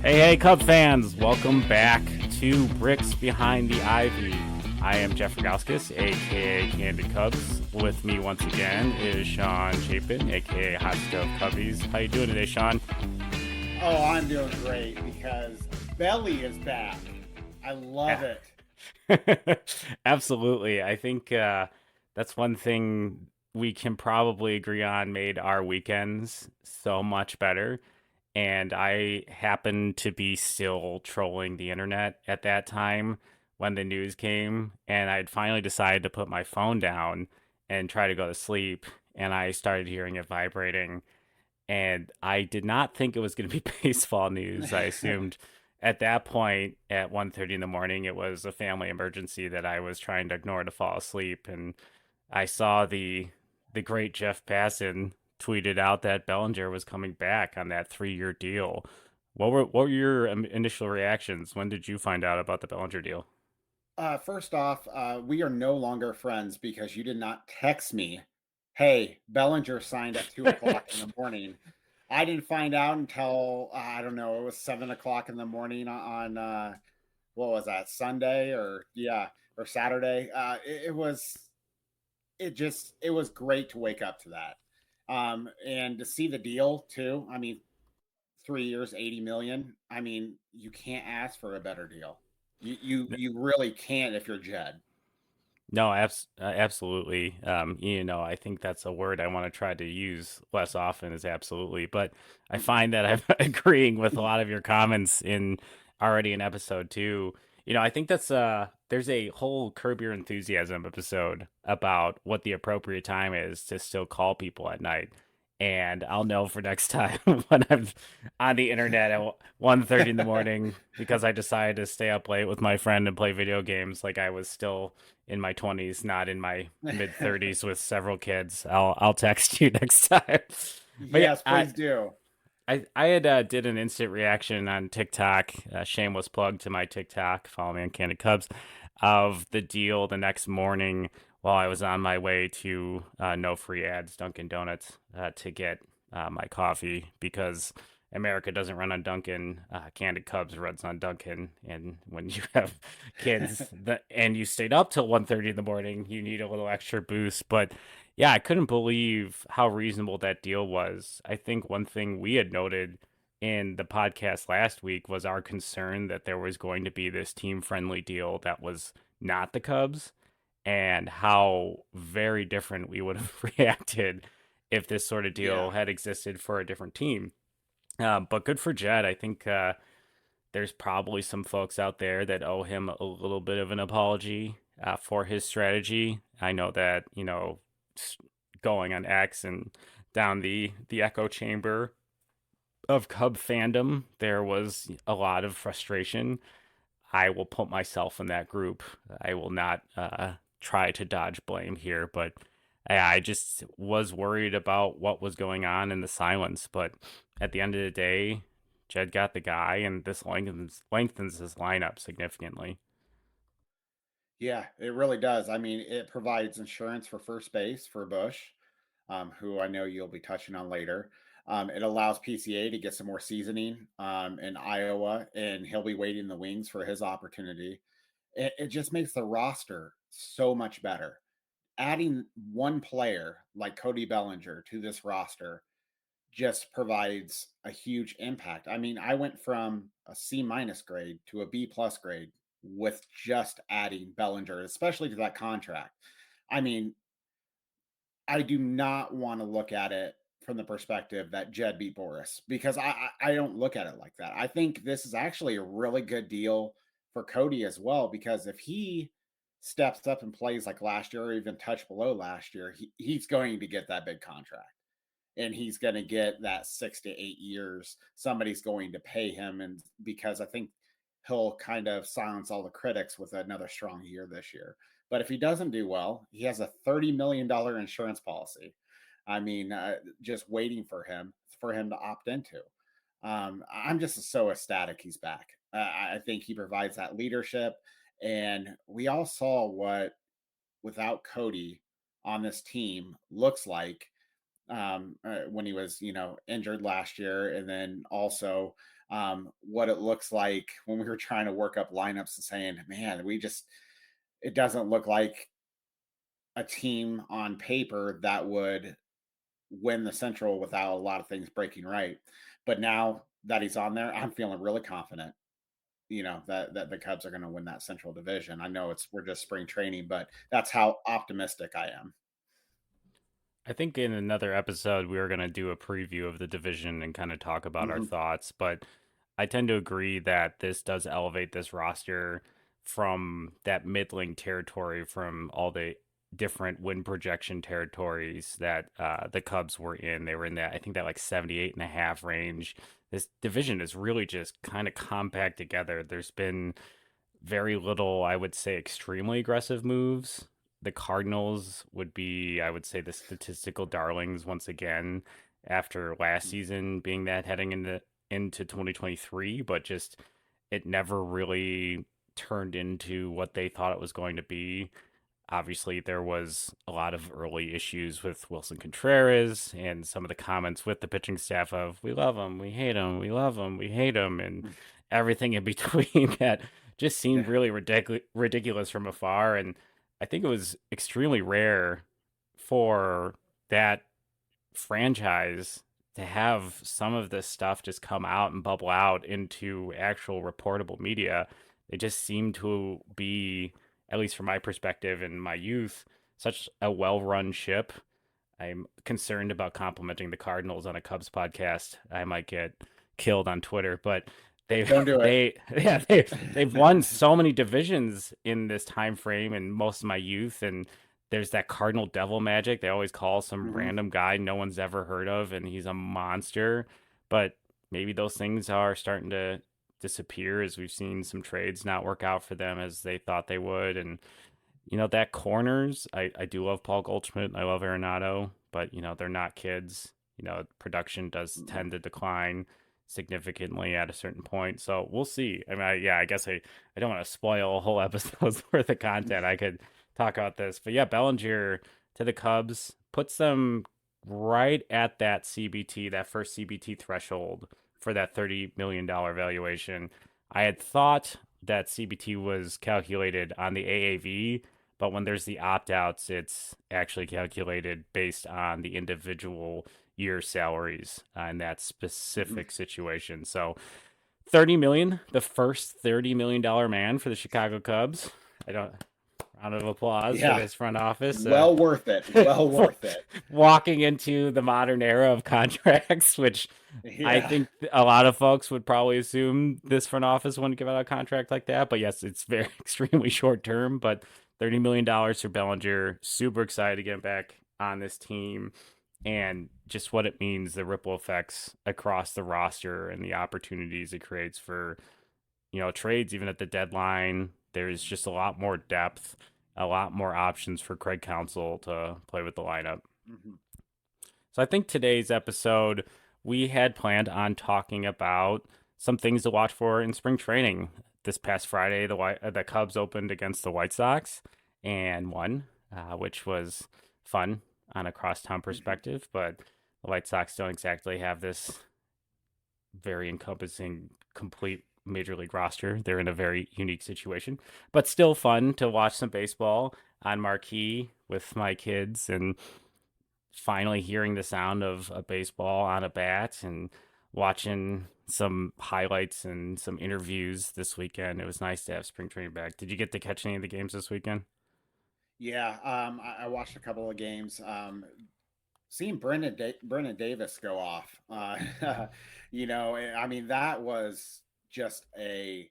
Hey, Cub fans! Welcome back to Bricks Behind the Ivy. I am Jeff Rogowskis, aka Candid Cubs. With me once again is Sean Chapin, aka Hot Stove Cubbies. How you doing today, Sean? Oh, I'm doing great because Belly is back. I love Yeah. it. Absolutely. I think that's one thing we can probably agree on made our weekends so much better. And I happened to be still trolling the internet at that time when the news came, and I'd finally decided to put my phone down and try to go to sleep, and I started hearing it vibrating, and I did not think it was going to be baseball news. I assumed at that point at 1:30 in the morning it was a family emergency that I was trying to ignore to fall asleep, and I saw the great Jeff Passan tweeted out that Bellinger was coming back on that 3-year deal. What were your initial reactions? When did you find out about the Bellinger deal? First off, we are no longer friends because you did not text me, hey, Bellinger signed at 2 o'clock in the morning. I didn't find out until, I don't know, it was 7 o'clock in the morning on, what was that, Sunday or Saturday. It was great to wake up to that. And to see the deal too. I mean, 3 years, 80 million. I mean, you can't ask for a better deal. You really can't if you're Jed. No, absolutely. I think that's a word I want to try to use less often is absolutely. But I find that I'm agreeing with a lot of your comments in already in episode 2. I think there's a whole Curb Your Enthusiasm episode about what the appropriate time is to still call people at night. And I'll know for next time when I'm on the internet at 1:30 in the morning because I decided to stay up late with my friend and play video games like I was still in my 20s, not in my mid 30s with several kids. I'll text you next time. But yeah, Yes, please do. I had did an instant reaction on TikTok, shameless plug to my TikTok, follow me on Candid Cubs, of the deal the next morning while I was on my way to no free ads Dunkin' Donuts to get my coffee because America doesn't run on Dunkin'. Candid Cubs runs on Dunkin', and when you have kids and you stayed up till 1:30 in the morning, you need a little extra boost. But yeah, I couldn't believe how reasonable that deal was. I think one thing we had noted in the podcast last week was our concern that there was going to be this team friendly deal that was not the Cubs and how very different we would have reacted if this sort of deal Yeah. had existed for a different team. But good for Jed. I think there's probably some folks out there that owe him a little bit of an apology for his strategy. I know that, going on X and down the echo chamber of Cub fandom, there was a lot of frustration. I will put myself in that group. I will not try to dodge blame here, but I just was worried about what was going on in the silence. But at the end of the day, Jed got the guy, and this lengthens his lineup significantly. Yeah, it really does. I mean, it provides insurance for first base for Bush, who I know you'll be touching on later. It allows PCA to get some more seasoning in Iowa, and he'll be waiting in the wings for his opportunity. It just makes the roster so much better. Adding one player like Cody Bellinger to this roster just provides a huge impact. I mean, I went from a C minus grade to a B plus grade with just adding Bellinger, especially to that contract. I mean, I do not want to look at it from the perspective that Jed beat Boris because I don't look at it like that. I think this is actually a really good deal for Cody as well because if he steps up and plays like last year or even touch below last year, he's going to get that big contract and he's going to get that 6 to 8 years. Somebody's going to pay him, and because I think he'll kind of silence all the critics with another strong year this year. But if he doesn't do well, he has a $30 million insurance policy. I mean, just waiting for him to opt into. I'm just so ecstatic he's back. I think he provides that leadership, and we all saw what without Cody on this team looks like when he was, injured last year, and then also what it looks like when we were trying to work up lineups and saying, man, it doesn't look like a team on paper that would win the Central without a lot of things breaking right. But now that he's on there, I'm feeling really confident. That the Cubs are going to win that Central Division. I know we're just spring training, but that's how optimistic I am. I think in another episode we were going to do a preview of the division and kind of talk about our Hmm. thoughts, but I tend to agree that this does elevate this roster from that middling territory from all the different win projection territories that the Cubs were in. They were in that, I think, that like 78.5 range. This division is really just kind of compact together. There's been very little, I would say, extremely aggressive moves. The Cardinals would be, I would say, the statistical darlings once again after last season being that heading into 2023, but just it never really turned into what they thought it was going to be. Obviously, there was a lot of early issues with Wilson Contreras and some of the comments with the pitching staff of "we love him, we hate him, we love him, we hate him," and everything in between that just seemed Yeah. really ridiculous from afar. And I think it was extremely rare for that franchise to have some of this stuff just come out and bubble out into actual reportable media. They just seem to be, at least from my perspective and my youth, such a well run ship. I'm concerned about complimenting the Cardinals on a Cubs podcast. I might get killed on Twitter, but they Don't do it. yeah, they've won so many divisions in this time frame and most of my youth. And there's that Cardinal Devil magic. They always call some Hmm. random guy no one's ever heard of and he's a monster. But maybe those things are starting to disappear as we've seen some trades not work out for them as they thought they would. And that corners, I do love Paul Goldschmidt. I love Arenado, but they're not kids. Production does tend to decline significantly at a certain point. So we'll see. I mean, yeah, I guess I don't want to spoil a whole episode's worth of content. I could talk about this, but yeah, Bellinger to the Cubs puts them right at that CBT, that first CBT threshold for that $30 million valuation. I had thought that CBT was calculated on the AAV, but when there's the opt outs, it's actually calculated based on the individual year salaries in that Hmm. specific situation. So 30 million, the first $30 million man for the Chicago Cubs. I don't round of applause for Yeah, this front office. well worth it. Well worth it. Walking into the modern era of contracts, which I Yeah. think a lot of folks would probably assume this front office wouldn't give out a contract like that. But yes, it's very extremely short term. But $30 million for Bellinger. Super excited to get back on this team and just what it means, the ripple effects across the roster and the opportunities it creates for trades even at the deadline. There's just a lot more depth, a lot more options for Craig Counsell to play with the lineup. Hmm. So I think today's episode, we had planned on talking about some things to watch for in spring training. This past Friday, the Cubs opened against the White Sox and won, which was fun on a crosstown Hmm. perspective. But the White Sox don't exactly have this very encompassing, complete major league roster. They're in a very unique situation, but still fun to watch some baseball on marquee with my kids and finally hearing the sound of a baseball on a bat and watching some highlights and some interviews this weekend. It was nice to have spring training back. Did you get to catch any of the games this weekend? Yeah, I watched a couple of games. Seeing Brendan Davis go off, I mean, that was just a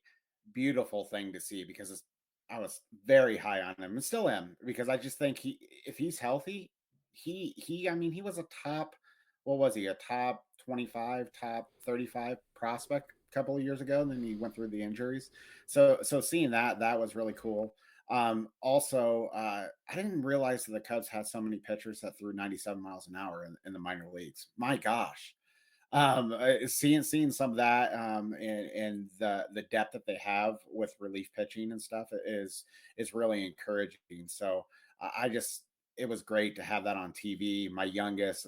beautiful thing to see because I was very high on him and still am because I just think if he's healthy, I mean, he was a top, what was he, a top 25, top 35 prospect a couple of years ago, and then he went through the injuries. So seeing that was really cool. Also, I didn't realize that the Cubs had so many pitchers that threw 97 miles an hour in the minor leagues. My gosh. Seeing some of that and the depth that they have with relief pitching and stuff is really encouraging. So I just it was great to have that on TV. My youngest,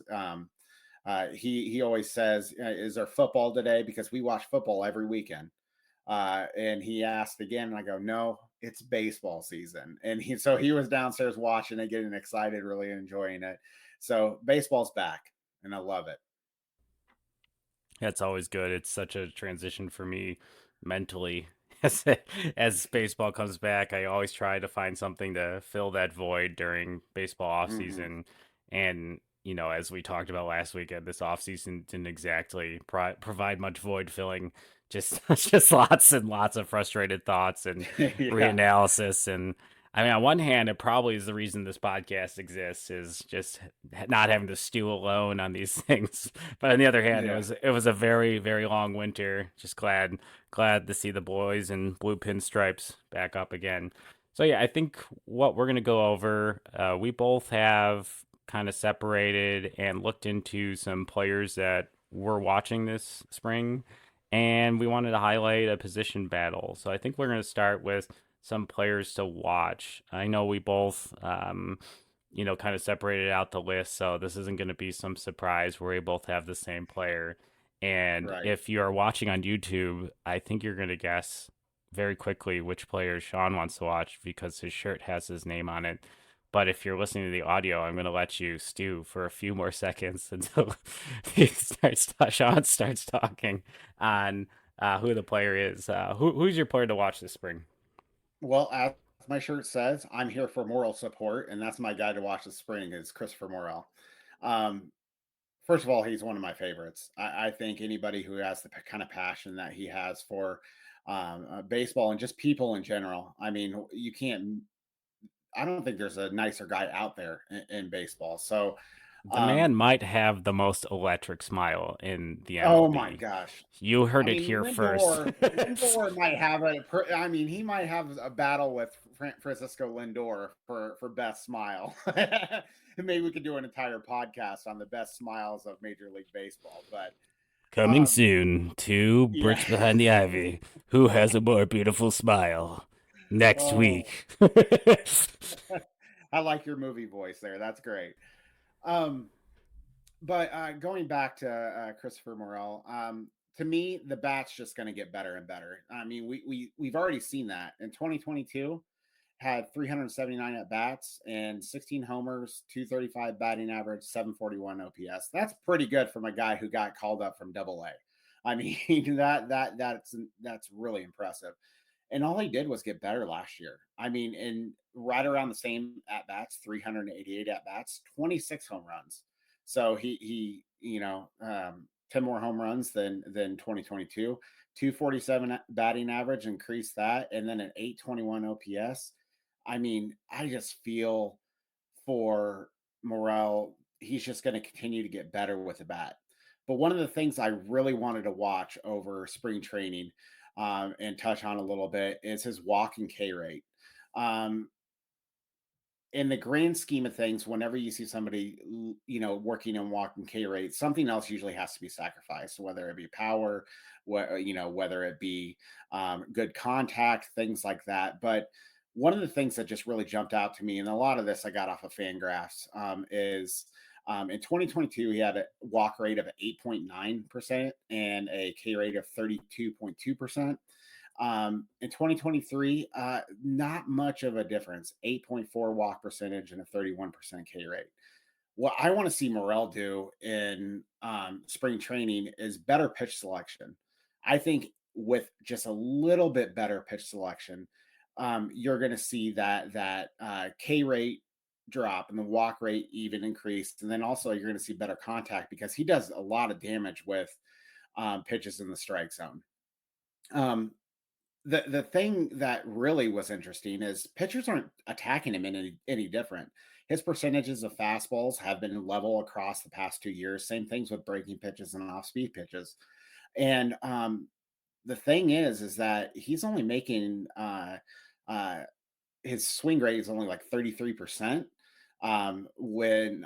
he always says, "Is there football today?" Because we watch football every weekend. And he asked again, and I go, "No, it's baseball season." And he was downstairs watching it, getting excited, really enjoying it. So baseball's back, and I love it. That's always good. It's such a transition for me mentally. As, as baseball comes back, I always try to find something to fill that void during baseball off Hmm. season. And, as we talked about last weekend, this off season didn't exactly provide much void filling. Just just lots and lots of frustrated thoughts and Yeah, reanalysis. And I mean, on one hand, it probably is the reason this podcast exists, is just not having to stew alone on these things. But on the other hand, yeah, it was a very very long winter. Just glad to see the boys in blue pinstripes back up again. So yeah, I think what we're gonna go over, we both have kind of separated and looked into some players that we're watching this spring, and we wanted to highlight a position battle. So I think we're gonna start with some players to watch. I know we both kind of separated out the list, so this isn't going to be some surprise where we both have the same player. And right. if you are watching on YouTube, I think you're going to guess very quickly which player Sean wants to watch because his shirt has his name on it. But if you're listening to the audio, I'm going to let you stew for a few more seconds until Sean starts talking on who the player is. Who's your player to watch this spring? Well, as my shirt says, I'm here for moral support, and that's my guy to watch this spring is Christopher Morel. Um, First of all, he's one of my favorites. I think anybody who has the kind of passion that he has for baseball and just people in general. I mean, you can't. I don't think there's a nicer guy out there in baseball. So, The man um, might have the most electric smile in the oh my MLB. gosh. You I heard it mean, here first. Lindor might have I mean, he might have a battle with Francisco Lindor for best smile. And maybe we could do an entire podcast on the best smiles of Major League Baseball. But Coming um, soon to yeah. Bricks Behind the Ivy. Who has a more beautiful smile? Next Oh, week. I like your movie voice there. That's great. Um, but going back to Christopher Morel, to me, the bat's just going to get better and better. I mean, we've already seen that in 2022. Had 379 at bats and 16 homers, 235 batting average, 741 OPS. That's pretty good from a guy who got called up from Double A. I mean that's really impressive. And all he did was get better last year. I mean, and right around the same at bats, 388 at bats, 26 home runs. So he 10 more home runs than 2022, 247 batting average, increased that, and then an 821 OPS. I mean, I just feel for Morel, he's just going to continue to get better with the bat. But one of the things I really wanted to watch over spring training and touch on a little bit is his walking K rate. Um, in the grand scheme of things, whenever you see somebody, working and walking K rate, something else usually has to be sacrificed, whether it be power, whether it be good contact, things like that. But one of the things that just really jumped out to me, and a lot of this I got off of Fangraphs, is in 2022 he had a walk rate of 8.9% and a K rate of 32.2%. In 2023, not much of a difference, 8.4 walk percentage and a 31% K rate. What I want to see Morel do in spring training is better pitch selection. I think with just a little bit better pitch selection, you're going to see that K rate drop and the walk rate even increase, and then also you're going to see better contact because he does a lot of damage with pitches in the strike zone. Um, the thing that really was interesting is pitchers aren't attacking him any different. His percentages of fastballs have been level across the past 2 years. Same things with breaking pitches and off speed pitches. And the thing is that he's only making uh, his swing rate is only like 33% when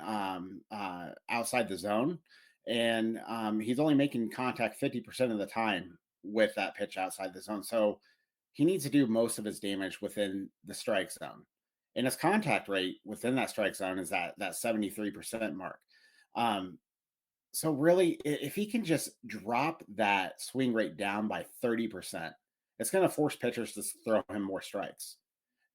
outside the zone. And he's only making contact 50% of the time with that pitch outside the zone. So he needs to do most of his damage within the strike zone. and his contact rate within that strike zone is that 73% mark. Um, so really, if he can just drop that swing rate down by 30%, it's going to force pitchers to throw him more strikes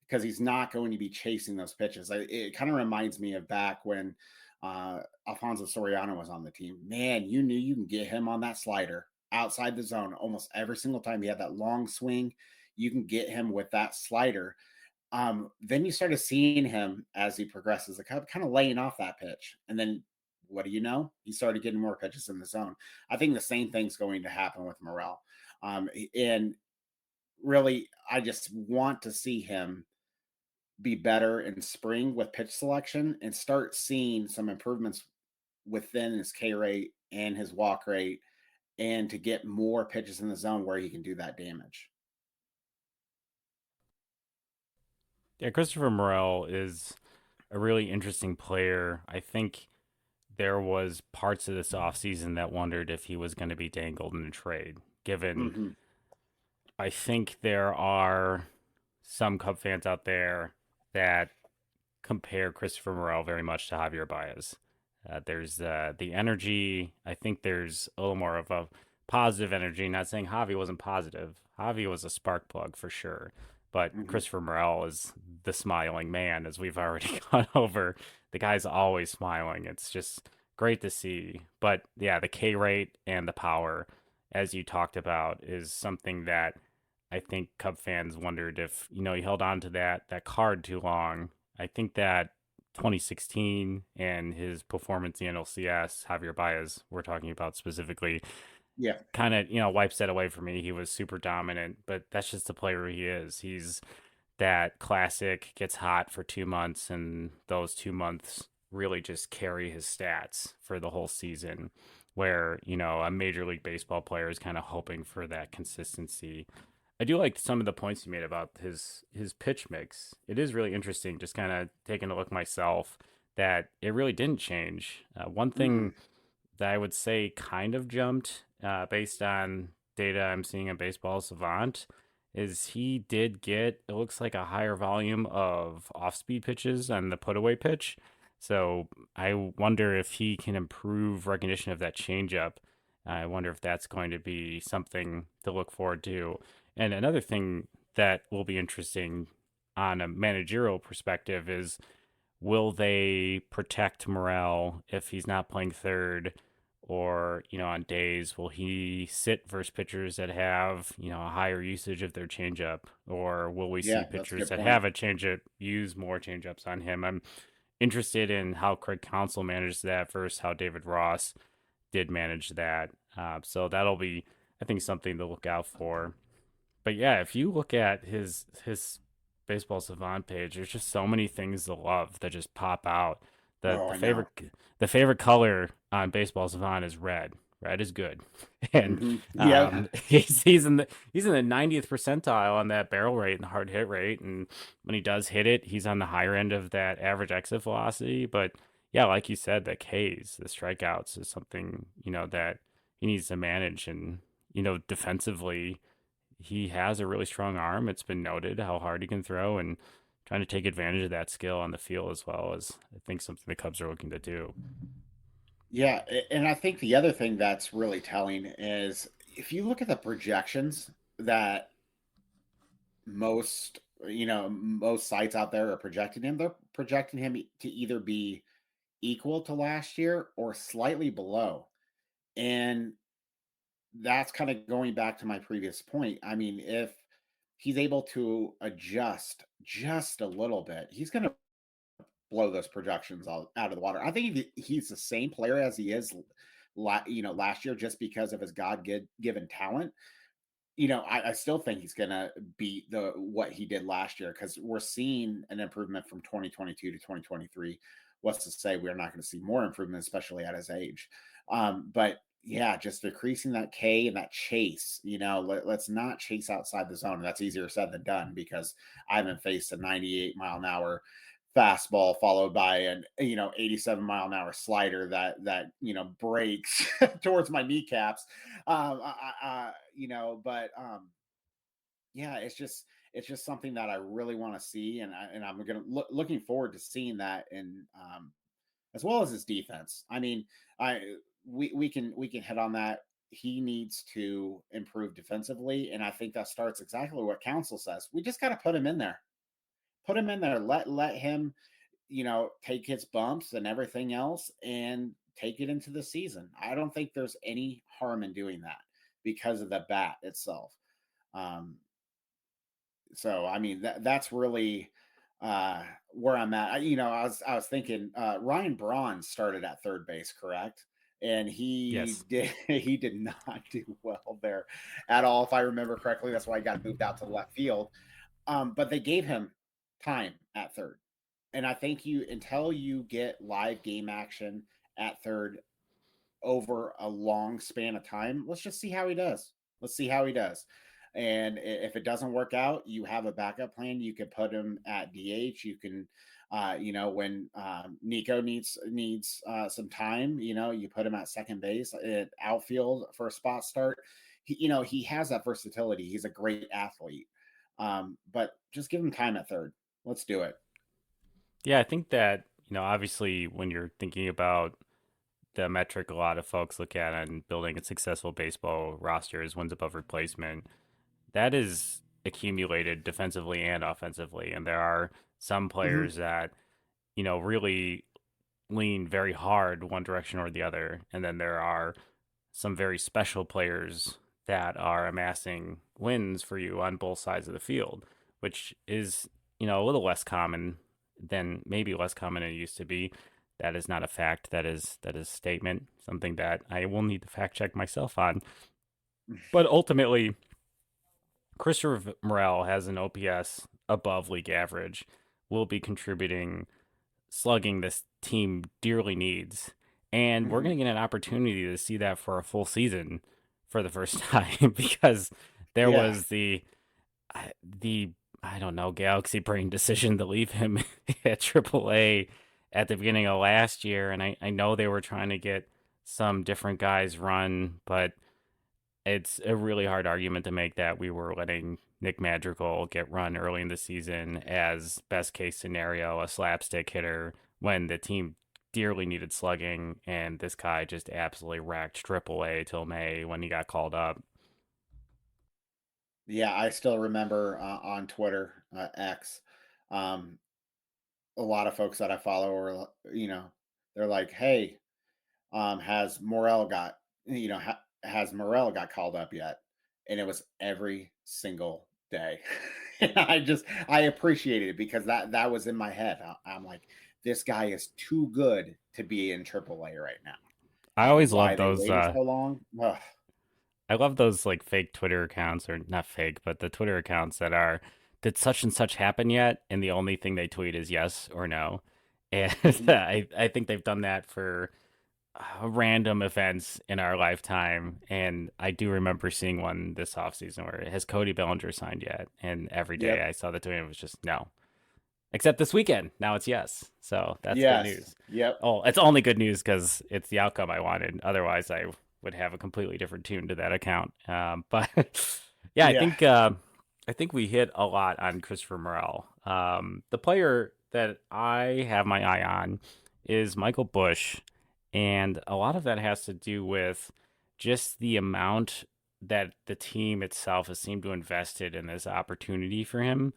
because he's not going to be chasing those pitches. It kind of reminds me of back when Alfonso Soriano was on the team. Man, you knew you can get him on that slider outside the zone almost every single time he had that long swing. You can get him with that slider. Then you started seeing him as he progresses, like kind of laying off that pitch. And then what do you know? He started getting more pitches in the zone. I think the same thing's going to happen with Morel. And really, I just want to see him be better in spring with pitch selection and start seeing some improvements within his K rate and his walk rate and to get more pitches in the zone where he can do that damage. Yeah, Christopher Morel is a really interesting player. I think there was parts of this offseason that wondered if he was going to be dangled in a trade, given Hmm. I think there are some Cub fans out there that compare Christopher Morel very much to Javier Baez. There's the energy. I think there's a little more of a positive energy. Not saying Javi wasn't positive. Javi was a spark plug for sure. But Hmm. Christopher Morel is the smiling man, as we've already gone over. The guy's always smiling. It's just great to see. But yeah, the K rate and the power, as you talked about, is something that I think Cub fans wondered if, he held on to that card too long. I think that 2016 and his performance in NLCS, Javier Baez, we're talking about specifically, Yeah. kind of, wipes that away for me. He was super dominant, but that's just the player he is. He's that classic, gets hot for 2 months, and those 2 months really just carry his stats for the whole season. Where, a Major League Baseball player is kind of hoping for that consistency. I do like some of the points you made about his pitch mix. It is really interesting, just kind of taking a look myself, that it really didn't change. One Mm-mm. thing that I would say kind of jumped based on data I'm seeing in Baseball Savant is he did get, it looks like, a higher volume of off speed pitches on the put away pitch. So I wonder if he can improve recognition of that changeup. I wonder if that's going to be something to look forward to. And another thing that will be interesting on a managerial perspective is, will they protect Morel if he's not playing third, or on days will he sit versus pitchers that have a higher usage of their changeup, or will we see Yeah, that's a pitchers good that point. have a changeup use more changeups on him? I'm interested in how Craig Counsell managed that versus how David Ross did manage that. So that'll be, I think, something to look out for. But yeah, if you look at his baseball savant page, there's just so many things to love that just pop out. The Oh, the I know. favorite the favorite color on baseball savant is red. Red is good, and Hmm. Yep. he's in the 90th percentile on that barrel rate and hard hit rate. And when he does hit it, he's on the higher end of that average exit velocity. But yeah, like you said, the Ks, the strikeouts, is something that he needs to manage. And defensively, he has a really strong arm. It's been noted how hard he can throw, and trying to take advantage of that skill on the field as well is, I think, something the Cubs are looking to do. Yeah, and I think the other thing that's really telling is if you look at the projections that most sites out there are projecting him, they're projecting him to either be equal to last year or slightly below. And that's kind of going back to my previous point. I mean, if he's able to adjust just a little bit, he's going to blow those projections all out of the water. I think he's the same player as he is, last year, just because of his God given talent. I still think he's gonna beat the what he did last year because we're seeing an improvement from 2022 to 2023. What's to say we're not going to see more improvement, especially at his age? But yeah, just decreasing that K and that chase. Let's not chase outside the zone. That's easier said than done because I haven't faced a 98-mile-an-hour fastball followed by an 87-mile-an-hour slider that breaks towards my kneecaps. But yeah, it's just it's just something that I really want to see, and I'm gonna looking forward to seeing that, and as well as his defense. I mean, I we can hit on that. He needs to improve defensively, and I think that starts exactly what Council says. We just got to put him in there. Put him in there. Let him, take his bumps and everything else, and take it into the season. I don't think there's any harm in doing that because of the bat itself. Um, so I mean that's really where I'm at. I was thinking Ryan Braun started at third base, correct? And he Yes. did he did not do well there at all, if I remember correctly. That's why he got moved out to left field. But they gave him time at third. And I think you until you get live game action at third over a long span of time, let's just see how he does. Let's see how he does. And if it doesn't work out, you have a backup plan. You could put him at DH. You can, when Nico needs some time, you put him at second base, at outfield for a spot start. He has that versatility. He's a great athlete, but just give him time at third. Let's do it. Yeah, I think that, obviously when you're thinking about the metric a lot of folks look at on building a successful baseball roster is wins above replacement. That is accumulated defensively and offensively. And there are some Mhm. players that, really lean very hard one direction or the other. And then there are some very special players that are amassing wins for you on both sides of the field, which is, a little less common than maybe less common than it used to be. That is not a fact. That is a statement, something that I will need to fact check myself on. But ultimately, Christopher Morel has an OPS above league average, will be contributing slugging this team dearly needs. And we're Mhm. going to get an opportunity to see that for a full season for the first time because there Yeah. was the I don't know, galaxy brain decision to leave him at AAA at the beginning of last year. And I know they were trying to get some different guys run, but it's a really hard argument to make that we were letting Nick Madrigal get run early in the season as best case scenario, a slapstick hitter when the team dearly needed slugging, and this guy just absolutely racked AAA till May when he got called up. Yeah, I still remember on Twitter, X, um, a lot of folks that I follow are, they're like, "Hey, has Morel got called up yet?" And it was every single day. And I appreciated it because that was in my head. I'm like, this guy is too good to be in AAA right now. I And always why love they those. waited so long? Ugh. I love those like fake Twitter accounts, or not fake, but the Twitter accounts that are, did such and such happen yet? And the only thing they tweet is yes or no. And Mhm. I think they've done that for random events in our lifetime. And I do remember seeing one this offseason where has Cody Bellinger signed yet? And every day Yep. I saw the tweet, it was just no. Except this weekend. Now it's yes. So that's good Yes. news. Yep. Oh, it's only good news because it's the outcome I wanted. Otherwise, I would have a completely different tune to that account. But yeah, Yeah. I think we hit a lot on Christopher Morel. The player that I have my eye on is Michael Bush, and a lot of that has to do with just the amount that the team itself has seemed to invested in this opportunity for him.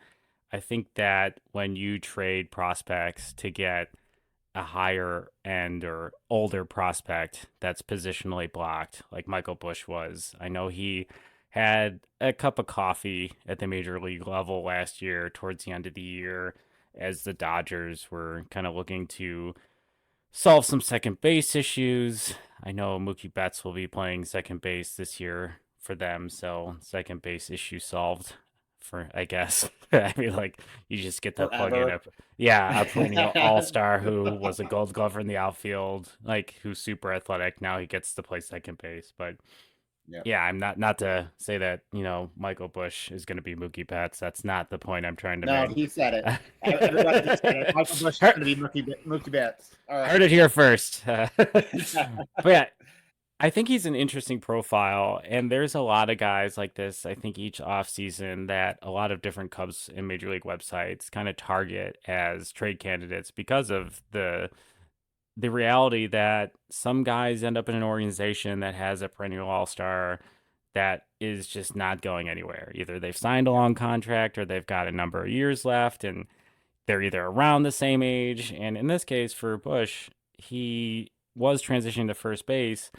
I think that when you trade prospects to get a higher end or older prospect that's positionally blocked, like Michael Bush was, I know he had a cup of coffee at the major league level last year towards the end of the year as the Dodgers were kind of looking to solve some second base issues. I know Mookie Betts will be playing second base this year for them, so second base issue solved for I guess. I mean like you just get to plug in Forever. a perennial all-star who was a gold glover in the outfield, like who's super athletic. Now he gets to play second base, but Yep. yeah, I'm not to say that, Michael Bush is going to be Mookie Betts. That's not the point I'm trying to No, make. he said it. Everybody just said it. Michael Bush is heard, going to be Mookie Betts. All heard right. it here first. But yeah, I think he's an interesting profile, and there's a lot of guys like this. I think each offseason that a lot of different Cubs and Major League websites kind of target as trade candidates because of the reality that some guys end up in an organization that has a perennial all-star that is just not going anywhere. Either they've signed a Yeah. long contract or they've got a number of years left, and they're either around the same age. And in this case, for Bush, he was transitioning to first base.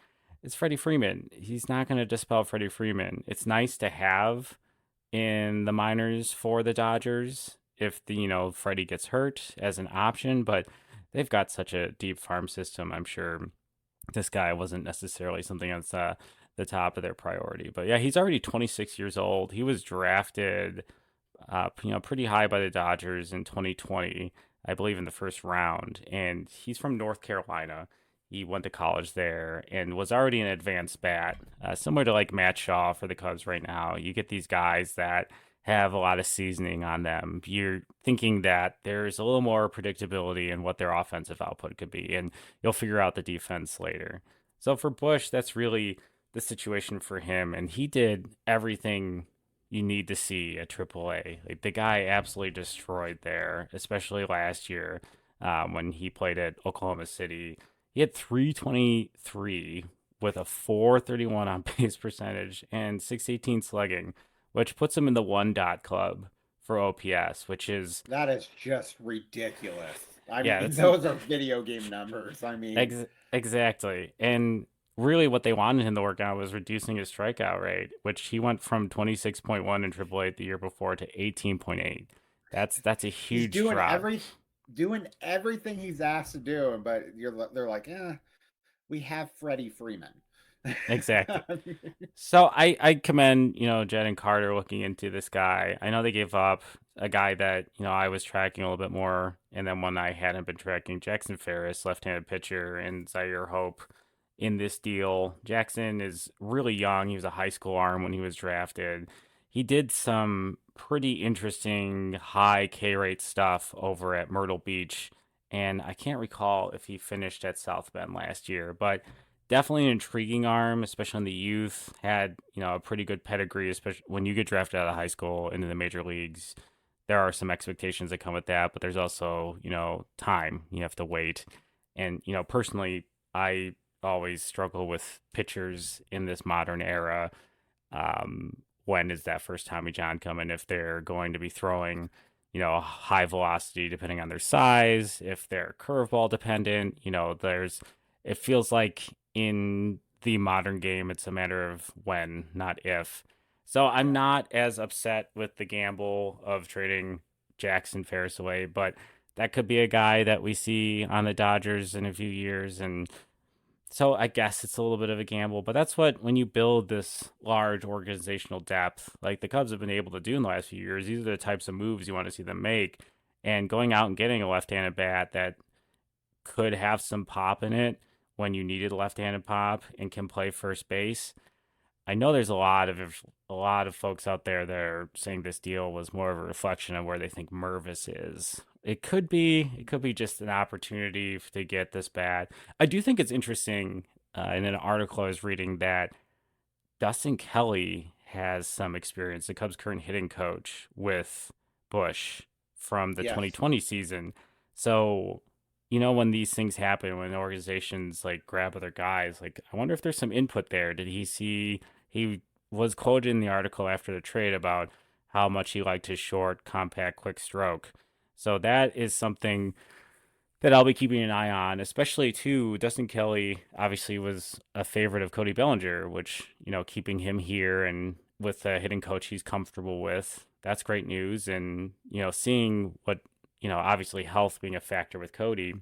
It's Freddie Freeman. He's not going to dispel Freddie Freeman. It's nice to have in the minors for the Dodgers if Freddie gets hurt as an option, but they've got such a deep farm system. I'm sure this guy wasn't necessarily something that's the top of their priority. But yeah, he's already 26 years old. He was drafted pretty high by the Dodgers in 2020, I believe in the first round. And he's from North Carolina. He went to college there and was already an advanced bat, similar to like Matt Shaw for the Cubs right now. You get these guys that have a lot of seasoning on them. You're thinking that there's a little more predictability in what their offensive output could be, and you'll figure out the defense later. So for Bush, that's really the situation for him, and he did everything you need to see at AAA. Like the guy absolutely destroyed there, especially last year when he played at Oklahoma City. He had 323 with a 431 on base percentage and 618 slugging, which puts him in the one dot club for OPS, which is That is just ridiculous. I yeah, mean, that's an those are video game numbers. I mean, exactly. And really what they wanted him to work on was reducing his strikeout rate, which he went from 26.1 in AAA the year before to 18.8. That's a he's huge drop. doing everything he's asked to do, but they're like, we have Freddie Freeman. Exactly. So I commend, Jed and Carter looking into this guy. I know they gave up a guy that, I was tracking a little bit more, and then one I hadn't been tracking, Jackson Ferris, left-handed pitcher, and Zaire Hope in this deal. Jackson is really young. He was a high school arm when he was drafted. He did some pretty interesting high K rate stuff over at Myrtle Beach, and I can't recall if he finished at South Bend last year, but definitely an intriguing arm, especially in the youth. Had a pretty good pedigree, especially when you get drafted out of high school into the major leagues. There are some expectations that come with that, but there's also time you have to wait. And personally, I always struggle with pitchers in this modern era. When is that first Tommy John coming? If they're going to be throwing, high velocity depending on their size, if they're curveball dependent, it feels like in the modern game, it's a matter of when, not if. So I'm Yeah. not as upset with the gamble of trading Jackson Ferris away, but that could be a guy that we see on the Dodgers in a few years. And so I guess it's a little bit of a gamble, but that's what, when you build this large organizational depth, like the Cubs have been able to do in the last few years, these are the types of moves you want to see them make. And going out and getting a left-handed bat that could have some pop in it when you needed left-handed pop and can play first base. I know there's a lot of folks out there that are saying this deal was more of a reflection of where they think Mervis is. It could be just an opportunity to get this bad. I do think it's interesting in an article I was reading that Dustin Kelly has some experience, the Cubs' current hitting coach, with Bush from the Yes. 2020 season. So, when these things happen, when organizations like grab other guys, like I wonder if there's some input there. Did he see? He was quoted in the article after the trade about how much he liked his short, compact, quick stroke. So that is something that I'll be keeping an eye on, especially too. Dustin Kelly obviously was a favorite of Cody Bellinger, which, keeping him here and with a hitting coach he's comfortable with, that's great news. And, seeing what, obviously health being a factor with Cody,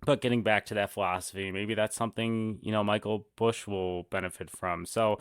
but getting back to that philosophy, maybe that's something, Michael Bush will benefit from. So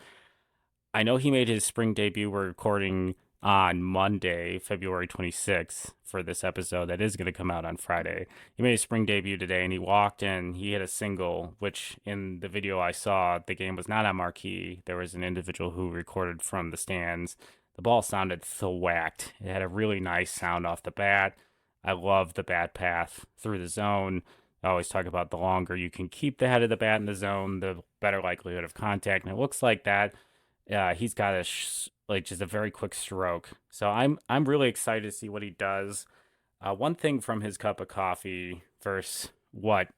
I know he made his spring debut. We're recording on Monday, February 26th for this episode that is going to come out on Friday. He made his spring debut today and he walked in. He hit a single, which in the video I saw, the game was not on marquee. There was an individual who recorded from the stands. The ball sounded thwacked. It had a really nice sound off the bat. I love the bat path through the zone. I always talk about the longer you can keep the head of the bat in the zone, the better likelihood of contact. And it looks like that he's got like just a very quick stroke. So I'm really excited to see what he does. One thing from his cup of coffee versus what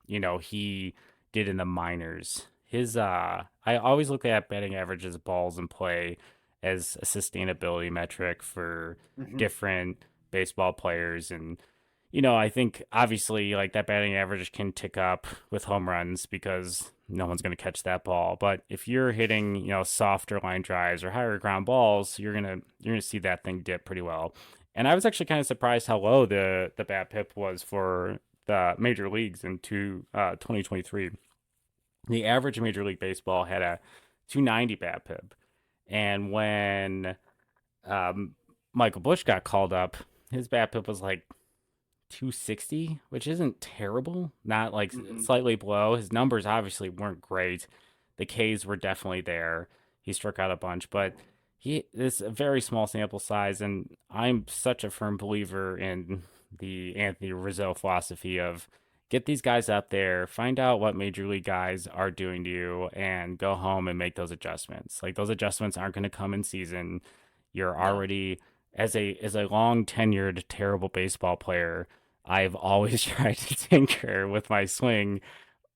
he did in the minors. I always look at batting averages, balls in play as a sustainability metric for Mhm. different baseball players. And I think obviously like that batting average can tick up with home runs because no one's going to catch that ball. But if you're hitting, softer line drives or higher ground balls, you're gonna see that thing dip pretty well. And I was actually kind of surprised how low the BABIP was for the major leagues in 2023. The average Major League Baseball had a 290 BABIP, and when um, Michael Bush got called up, his BABIP was like 260, which isn't terrible. Not like Mhm. slightly below. His numbers obviously weren't great. The Ks were definitely there. He struck out a bunch, but it's a very small sample size, and I'm such a firm believer in the Anthony Rizzo philosophy of get these guys up there, find out what major league guys are doing to you, and go home and make those adjustments. Like those adjustments aren't going to come in season. You're No. already as a long tenured terrible baseball player, I've always tried to tinker with my swing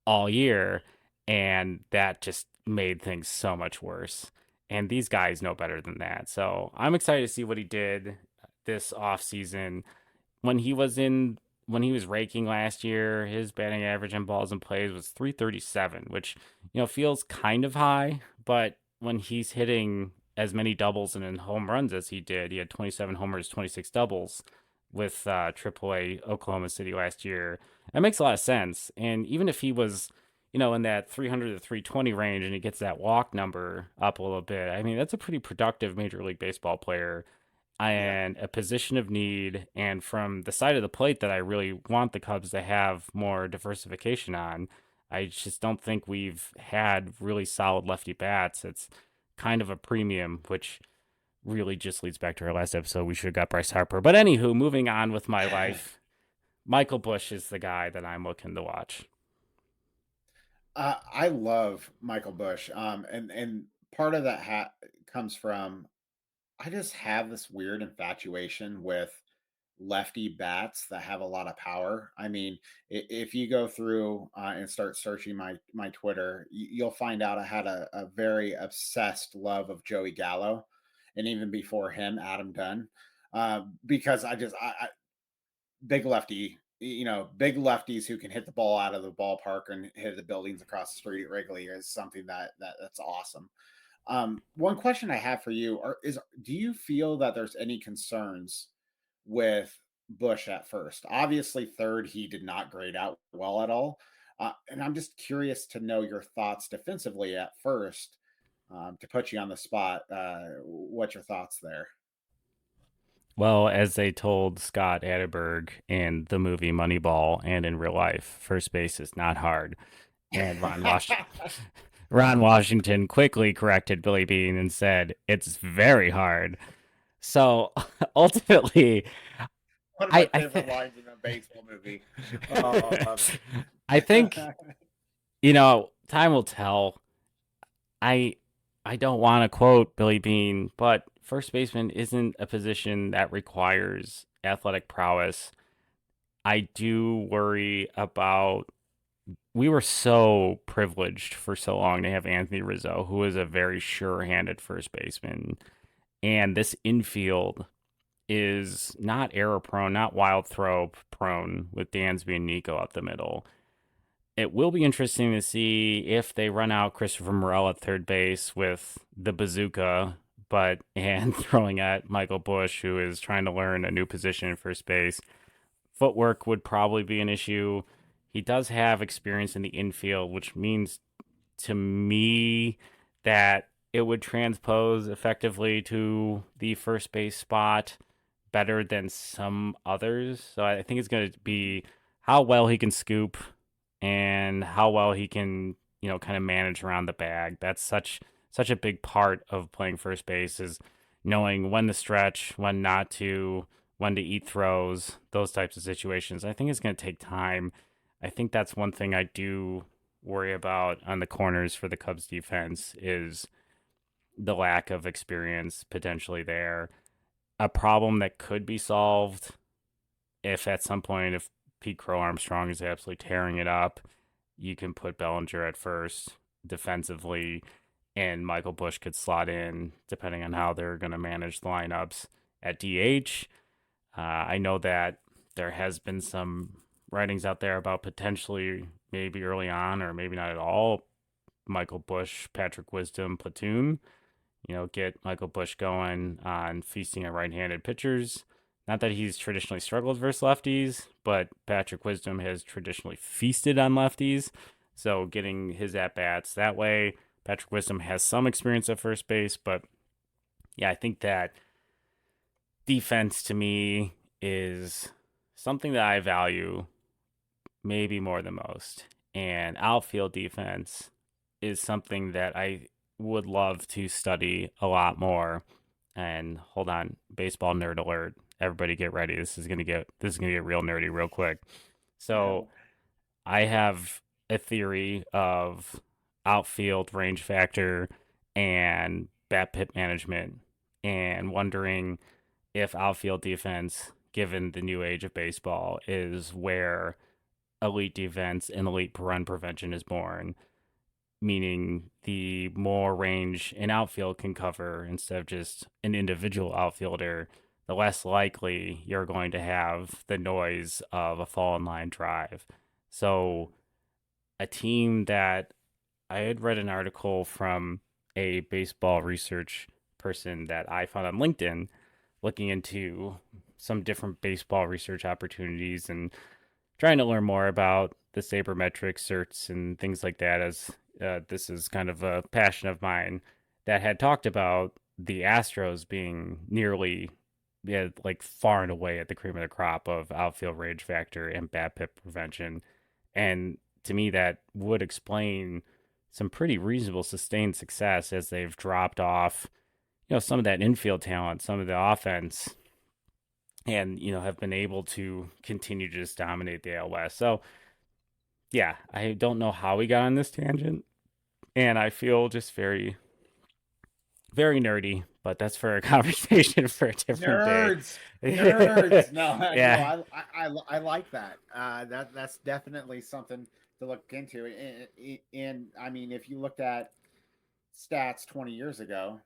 all year, and that just made things so much worse. And these guys know better than that. So I'm excited to see what he did this offseason when he was in when he was raking last year. His batting average and balls and plays was 337, which feels kind of high, but when he's hitting as many doubles and in home runs as he had 27 homers, 26 doubles with AAA Oklahoma City last year. That makes a lot of sense. And even if he was in that 300 to 320 range and he gets that walk number up a little bit, I mean, that's a pretty productive Major League Baseball player Yeah. and a position of need, and from the side of the plate that I really want the Cubs to have more diversification on. I just don't think we've had really solid lefty bats. It's kind of a premium, which really just leads back to our last episode. We should have got Bryce Harper. But anywho, moving on with my life, Michael Bush is the guy that I'm looking to watch. I love Michael Bush, and part of that comes from I just have this weird infatuation with lefty bats that have a lot of power. I mean, if you go through and start searching my Twitter, you'll find out I had a very obsessed love of Joey Gallo, and even before him, Adam Dunn, because I big lefty, big lefties who can hit the ball out of the ballpark and hit the buildings across the street regularly is something that's awesome. One question I have for you is do you feel that there's any concerns with Bush at first? Obviously, third, he did not grade out well at all. And I'm just curious to know your thoughts defensively at first, to put you on the spot. What's your thoughts there? Well, as they told Scott Adderberg in the movie Moneyball and in real life, first base is not hard. And Ron Washington quickly corrected Billy Bean and said, "It's very hard." So ultimately, One of my I favorite think lines in a baseball movie. Oh, I love I think it. time will tell. I I don't want to quote Billy Bean, but first baseman isn't a position that requires athletic prowess. I do worry about. We were so privileged for so long to have Anthony Rizzo, who is a very sure-handed first baseman, and this infield is not error prone, not wild throw prone with Dansby and Nico up the middle. It will be interesting to see if they run out Christopher Morel at third base with the bazooka, but and throwing at Michael Bush, who is trying to learn a new position in first base. Footwork would probably be an issue. He does have experience in the infield, which means to me that it would transpose effectively to the first base spot better than some others. So I think it's going to be how well he can scoop and how well he can, kind of manage around the bag. That's such a big part of playing first base is knowing when to stretch, when not to, when to eat throws, those types of situations. I think it's going to take time. I think that's one thing I do worry about on the corners for the Cubs defense is the lack of experience potentially there. A problem that could be solved if at some point, if Pete Crow Armstrong is absolutely tearing it up, you can put Bellinger at first defensively, and Michael Bush could slot in depending on how they're going to manage the lineups at DH. I know that there has been some writings out there about potentially maybe early on or maybe not at all Michael Bush, Patrick Wisdom platoon. Get Michael Bush going on feasting at right-handed pitchers. Not that he's traditionally struggled versus lefties, but Patrick Wisdom has traditionally feasted on lefties. So getting his at bats that way. Patrick Wisdom has some experience at first base, but yeah, I think that defense to me is something that I value maybe more than most. And outfield defense is something that I would love to study a lot more. And hold on, baseball nerd alert. Everybody get ready. This is gonna get real nerdy real quick. So No. I have a theory of outfield range factor and bat pit management and wondering if outfield defense, given the new age of baseball, is where elite defense and elite run prevention is born, meaning the more range an outfield can cover instead of just an individual outfielder, the less likely you're going to have the noise of a fall in line drive. So, a team that I had read an article from a baseball research person that I found on LinkedIn looking into some different baseball research opportunities and trying to learn more about the sabermetric certs and things like that, as this is kind of a passion of mine, that had talked about the Astros being nearly, yeah, like far and away at the cream of the crop of outfield range factor and bat pit prevention. And to me, that would explain some pretty reasonable sustained success as they've dropped off, some of that infield talent, some of the offense, and have been able to continue to just dominate the AL West. So yeah, I don't know how we got on this tangent, and I feel just very, very nerdy. But that's for a conversation for a different day. Nerds, nerds. No, no, Yeah, I like that. That's definitely something to look into. And I mean, if you looked at stats 20 years ago,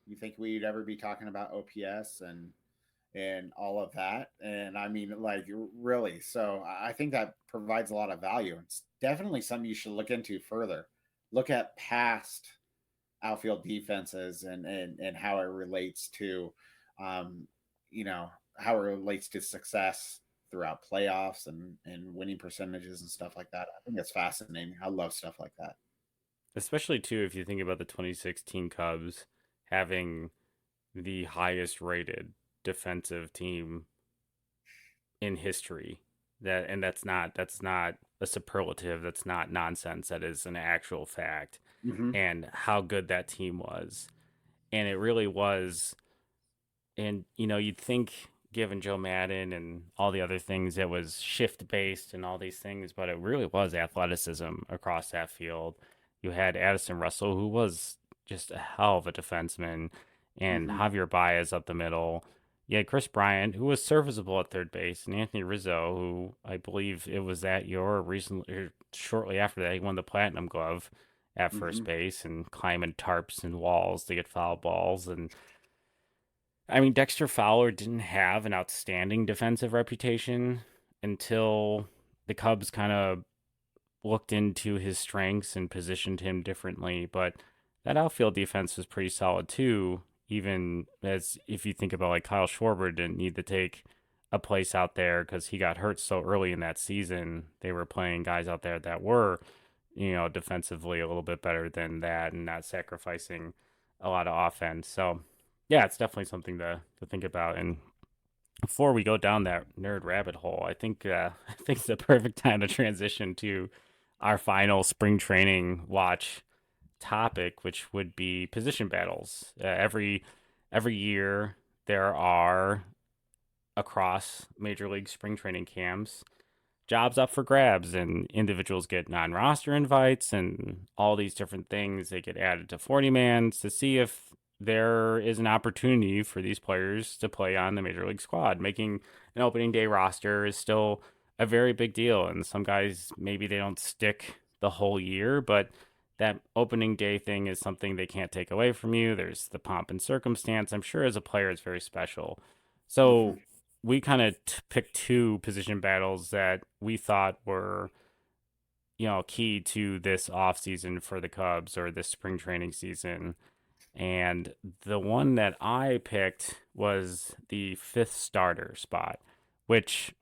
you think we'd ever be talking about OPS and all of that? And I mean, like, really. So I think that provides a lot of value. It's definitely something you should look into further. Look at past outfield defenses and how it relates to um you know how it relates to success throughout playoffs and winning percentages and stuff like that. I think it's fascinating. I love stuff like that. especially too if you think about the 2016 Cubs having the highest rated defensive team in history. That's not a superlative. That's not nonsense. That is an actual fact. Hmm. And how good that team was. And it really was. And you'd think, given Joe Madden and all the other things, it was shift based and all these things, but it really was athleticism across that field. You had Addison Russell, who was just a hell of a defenseman, and Hmm. Javier Baez up the middle. You had Chris Bryant, who was serviceable at third base, and Anthony Rizzo, who I believe it was that year or recently, or shortly after that, he won the Platinum Glove at first Hmm. base and climbing tarps and walls to get foul balls. And I mean, Dexter Fowler didn't have an outstanding defensive reputation until the Cubs kind of looked into his strengths and positioned him differently. But that outfield defense was pretty solid too, even as if you think about like Kyle Schwarber didn't need to take a place out there because he got hurt so early in that season. They were playing guys out there that were, defensively a little bit better than that and not sacrificing a lot of offense. So yeah, it's definitely something to think about. And before we go down that nerd rabbit hole, I think I think it's the perfect time to transition to our final spring training watch topic, which would be position battles. Every year there are across major league spring training camps jobs up for grabs, and individuals get non-roster invites and all these different things. They get added to 40 mans to see if there is an opportunity for these players to play on the major league squad. Making an opening day roster is still a very big deal, and some guys maybe they don't stick the whole year, but that opening day thing is something they can't take away from you. There's the pomp and circumstance. I'm sure as a player it's very special. Hmm. So we kind of picked two position battles that we thought were, key to this offseason for the Cubs or this spring training season. And the one that I picked was the fifth starter spot, which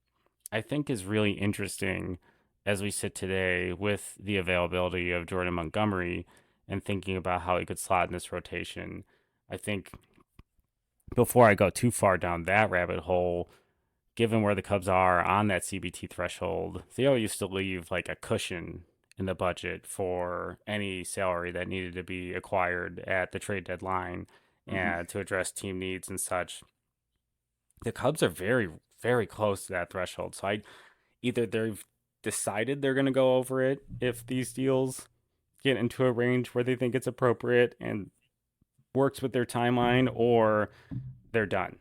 I think is really interesting as we sit today with the availability of Jordan Montgomery and thinking about how he could slot in this rotation. I think before I go too far down that rabbit hole, given where the Cubs are on that CBT threshold, Theo used to leave like a cushion in the budget for any salary that needed to be acquired at the trade deadline Hmm. and to address team needs and such. The Cubs are very, very close to that threshold. So either they've decided they're going to go over it if these deals get into a range where they think it's appropriate and works with their timeline, or they're done.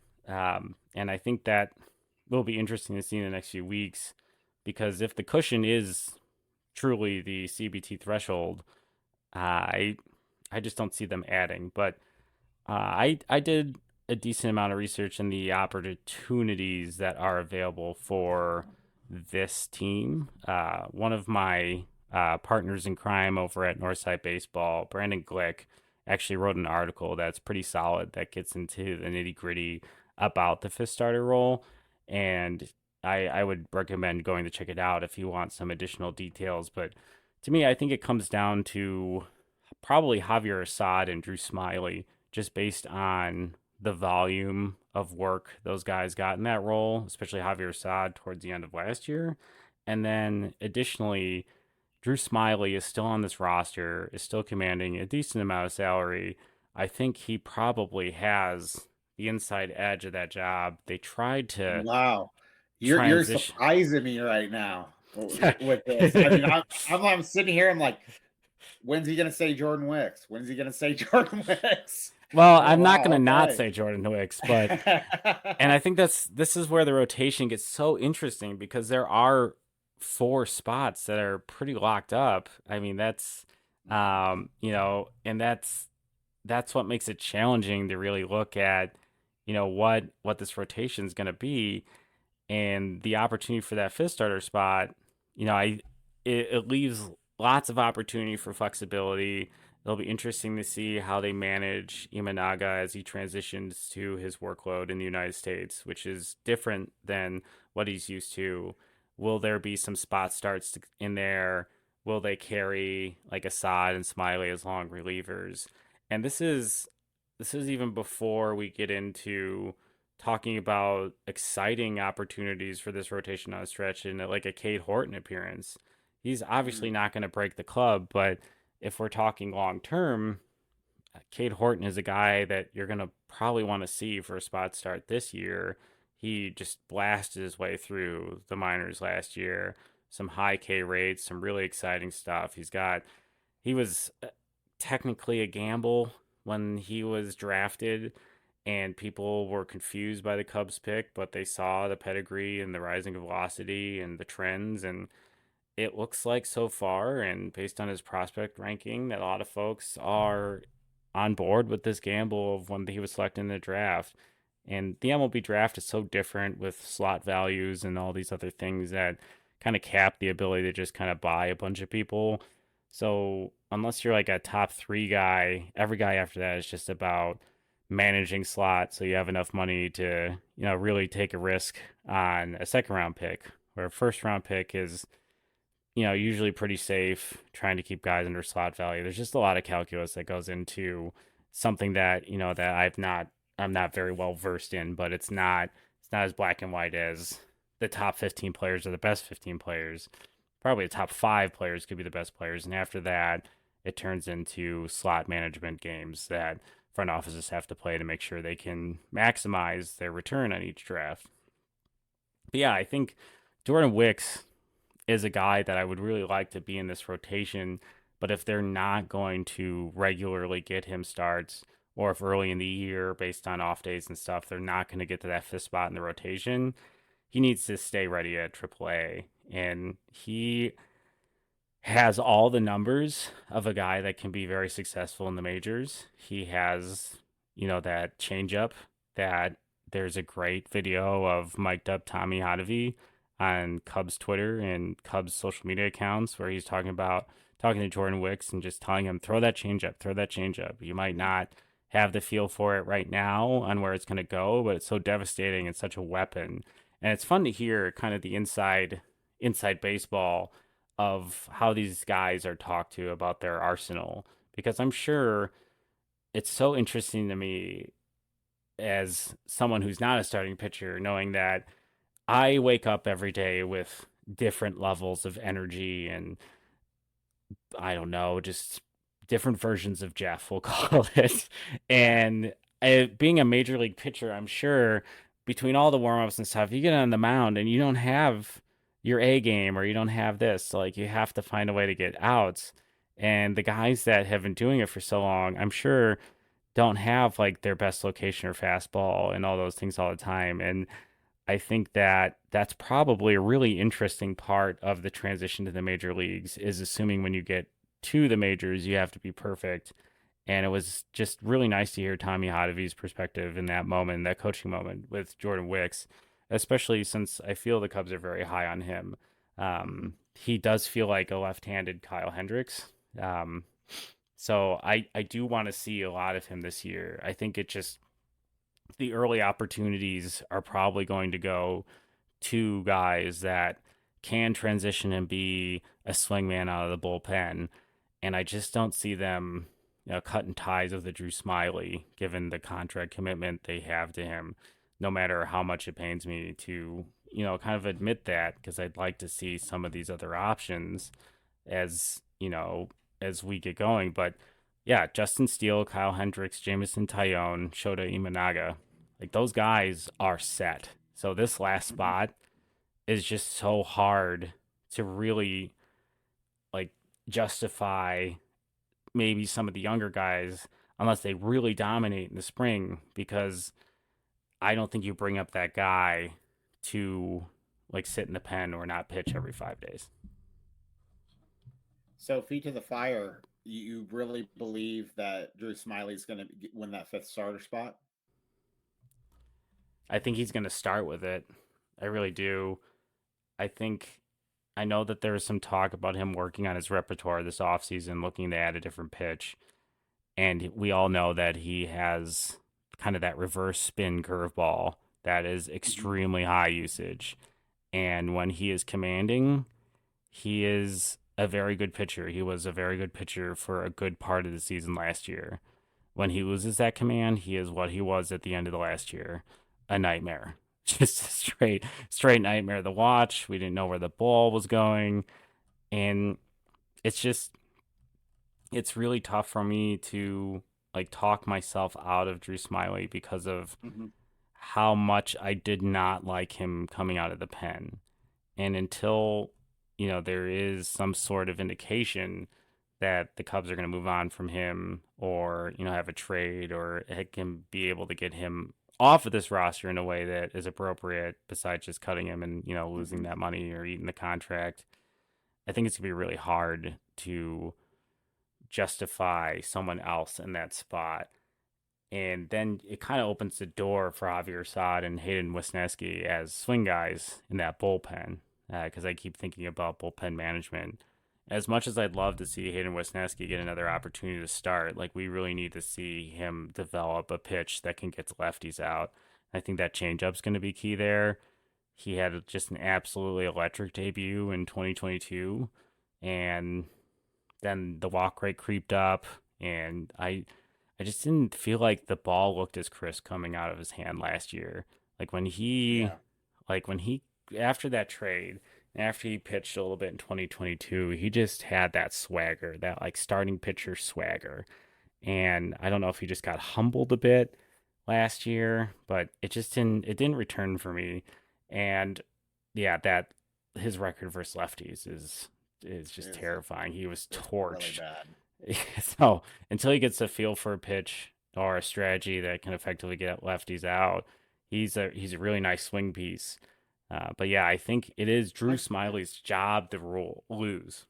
And I think that will be interesting to see in the next few weeks because if the cushion is truly the CBT threshold, I I just don't see them adding. But I did a decent amount of research in the opportunities that are available for this team. One of my partners in crime over at Northside Baseball, Brandon Glick, actually wrote an article that's pretty solid that gets into the nitty gritty about the fifth starter role. And I would recommend going to check it out if you want some additional details. But to me, I think it comes down to probably Javier Assad and Drew Smiley, just based on the volume of work those guys got in that role, especially Javier Assad towards the end of last year. And then additionally, Drew Smiley is still on this roster, is still commanding a decent amount of salary. I think he probably has the inside edge of that job. They tried to Wow. You're transition. surprising me right now Yeah. with this. I mean, I'm sitting here. I'm like, when's he gonna say Jordan Wicks? When's he gonna say Jordan Wicks? Well, Oh I'm not going wow. to not Okay. say Jordan Hicks, but and I think this is where the rotation gets so interesting because there are four spots that are pretty locked up. I mean, that's and that's what makes it challenging to really look at, what this rotation is going to be and the opportunity for that fifth starter spot. It leaves lots of opportunity for flexibility. It'll be interesting to see how they manage Imanaga as he transitions to his workload in the United States, which is different than what he's used to. Will there be some spot starts in there? Will they carry like Assad and Smiley as long relievers? And this is even before we get into talking about exciting opportunities for this rotation on a stretch and like a Cade Horton appearance. He's obviously Mm, not going to break the club, but if we're talking long term, Cade Horton is a guy that you're going to probably want to see for a spot start this year. He just blasted his way through the minors last year. Some high K rates, some really exciting stuff. He was technically a gamble when he was drafted, and people were confused by the Cubs pick, but they saw the pedigree and the rising velocity and the trends, and it looks like so far, and based on his prospect ranking, that a lot of folks are on board with this gamble of when he was selected in the draft. And the MLB draft is so different with slot values and all these other things that kind of cap the ability to just kind of buy a bunch of people. So unless you're like a top three guy, every guy after that is just about managing slots so you have enough money to, really take a risk on a second round pick, where a first round pick is, usually pretty safe, trying to keep guys under slot value. There's just a lot of calculus that goes into something that, that I'm not very well versed in, but it's not as black and white as the top 15 players are the best 15 players. Probably the top 5 players could be the best players, and after that, it turns into slot management games that front offices have to play to make sure they can maximize their return on each draft. But yeah, I think Jordan Wicks is a guy that I would really like to be in this rotation. But if they're not going to regularly get him starts, or if early in the year, based on off days and stuff, they're not going to get to that fifth spot in the rotation, he needs to stay ready at AAA. And he has all the numbers of a guy that can be very successful in the majors. He has, that changeup that there's a great video of mic'd up Tommy Hotovy on Cubs Twitter and Cubs social media accounts where he's talking to Jordan Wicks and just telling him, throw that changeup, throw that changeup. You might not have the feel for it right now on where it's going to go, but it's so devastating and such a weapon. And it's fun to hear kind of the inside baseball of how these guys are talked to about their arsenal, because I'm sure it's so interesting to me as someone who's not a starting pitcher, knowing that I wake up every day with different levels of energy and I don't know, just different versions of Jeff, we'll call it. Yeah. And being a major league pitcher, I'm sure between all the warm-ups and stuff, you get on the mound and you don't have your A game or you don't have this. So like you have to find a way to get outs. And the guys that have been doing it for so long, I'm sure don't have like their best location or fastball and all those things all the time. And I think that that's probably a really interesting part of the transition to the major leagues is assuming when you get to the majors, you have to be perfect. And it was just really nice to hear Tommy Hotovy's perspective in that moment, that coaching moment with Jordan Wicks, especially since I feel the Cubs are very high on him. Hmm. He does feel like a left-handed Kyle Hendricks. Um, so I do want to see a lot of him this year. I think it just the early opportunities are probably going to go to guys that can transition and be a swingman out of the bullpen. And I just don't see them, cutting ties with the Drew Smiley, given the contract commitment they have to him, no matter how much it pains me to, kind of admit that, because I'd like to see some of these other options as, as we get going. But yeah, Justin Steele, Kyle Hendricks, Jamison Tyone, Shota Imanaga, like those guys are set. So this last Hmm. spot is just so hard to really like justify maybe some of the younger guys unless they really dominate in the spring, because I don't think you bring up that guy to like sit in the pen or not pitch every 5 days. So, feet to the fire, you really believe that Drew Smiley's going to win that fifth starter spot? I think he's going to start with it. I really do. I think I know that there was some talk about him working on his repertoire this offseason, looking to add a different pitch. And we all know that he has kind of that reverse spin curveball that is Hmm. extremely high usage. And when he is commanding, he is a very good pitcher. He was a very good pitcher for a good part of the season last year. When he loses that command, he is what he was at the end of the last year, a nightmare. Just a straight nightmare to watch. We didn't know where the ball was going. And it's just it's really tough for me to like talk myself out of Drew Smiley because of Hmm. how much I did not like him coming out of the pen. And until, there is some sort of indication that the Cubs are going to move on from him or, have a trade or it can be able to get him off of this roster in a way that is appropriate besides just cutting him and, losing Hmm. that money or eating the contract. I think it's going to be really hard to justify someone else in that spot. And then it kind of opens the door for Javier Assad and Hayden Wisniewski as swing guys in that bullpen. Because I keep thinking about bullpen management. As much as I'd love to see Hayden Wisniewski get another opportunity to start, like we really need to see him develop a pitch that can get the lefties out. I think that changeup's going to be key there. He had just an absolutely electric debut in 2022, and then the walk rate creeped up, and I just didn't feel like the ball looked as crisp coming out of his hand last year. Like when he Yeah. like when he after that trade, after he pitched a little bit in 2022, he just had that swagger, that like starting pitcher swagger. And I don't know if he just got humbled a bit last year, but it didn't return for me. And yeah, that his record versus lefties is just Is terrifying. He was it's really torched. bad. So until he gets a feel for a pitch or a strategy that can effectively get lefties out, he's a really nice swing piece. But yeah, I think it is Drew Like, Smiley's job to lose.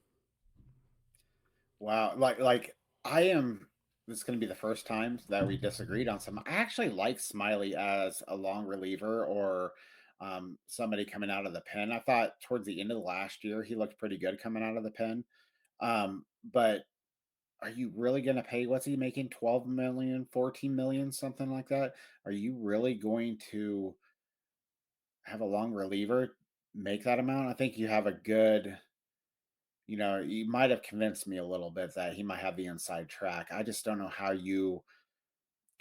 wow, like I am. This is going to be the first time that we disagreed on some. I actually like Smiley as a long reliever or somebody coming out of the pen. I thought towards the end of the last year he looked pretty good coming out of the pen. But are you really going to pay? What's he making? 12 million, 14 million, something like that? Are you really going to have a long reliever make that amount? I think you have a good. You might have convinced me a little bit that he might have the inside track. I just don't know how you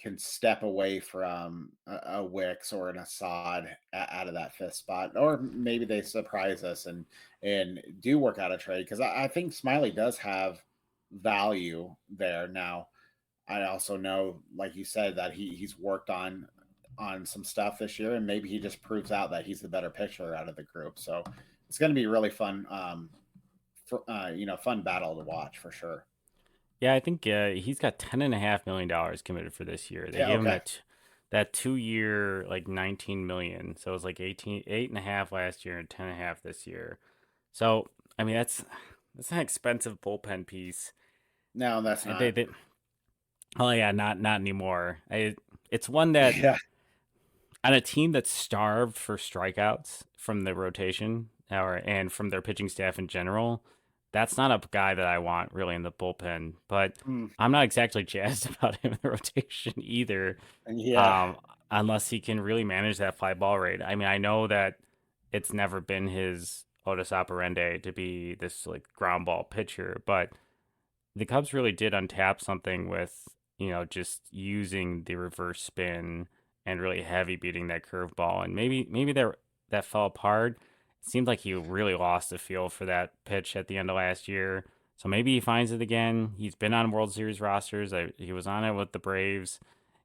can step away from a Wicks or an Assad out of that fifth spot, or maybe they surprise us and do work out a trade because I think Smiley does have value there. Now, I also know, like you said, that he's worked on some stuff this year, and maybe he just proves out that he's the better pitcher out of the group. So it's going to be really fun. Fun battle to watch for sure. Yeah, I think he's got $10.5 million committed for this year. They Yeah. gave him Okay. that 2 year like 19 million. So it was like 18, 8.5 last year and 10.5 this year. So I mean that's an expensive bullpen piece. No, that's They, not. they oh yeah, not anymore. It's one that Yeah. on a team that's starved for strikeouts from the rotation and from their pitching staff in general, that's not a guy that I want really in the bullpen. But Mm, I'm not exactly jazzed about him in the rotation either, yeah. um, unless he can really manage that fly ball rate. I mean, I know that it's never been his modus operandi to be this like ground ball pitcher, but the Cubs really did untap something with, just using the reverse spin and really heavy beating that curveball. And maybe that fell apart. It seemed like he really lost the feel for that pitch at the end of last year. So maybe he finds it again. He's been on World Series rosters. He was on it with the Braves.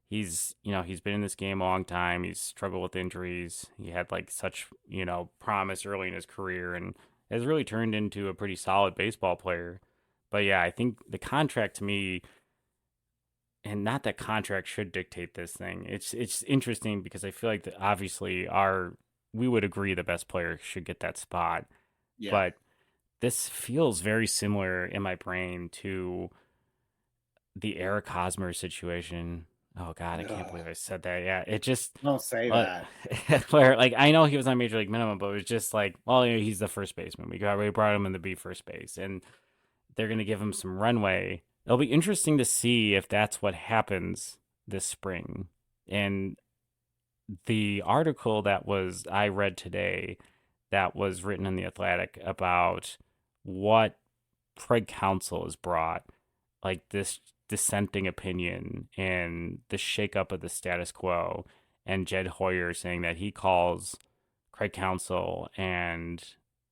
He's been in this game a long time. He's struggled with injuries. He had like such, promise early in his career and has really turned into a pretty solid baseball player. But yeah, I think the contract to me, and not that contract should dictate this thing. It's interesting because I feel like that obviously our we would agree the best player should get that spot, Yeah. but this feels very similar in my brain to the Eric Hosmer situation. Oh God, I can't No, believe I said that. Yeah, it just don't say uh, that. where like I know he was on major league minimum, but it was just like, well, he's the first baseman. We brought him in to be first base, and they're going to give him some runway. It'll be interesting to see if that's what happens this spring. And the article that was I read today that was written in the Athletic about what Craig Counsell has brought, like this dissenting opinion and the shakeup of the status quo, and Jed Hoyer saying that he calls Craig Counsell and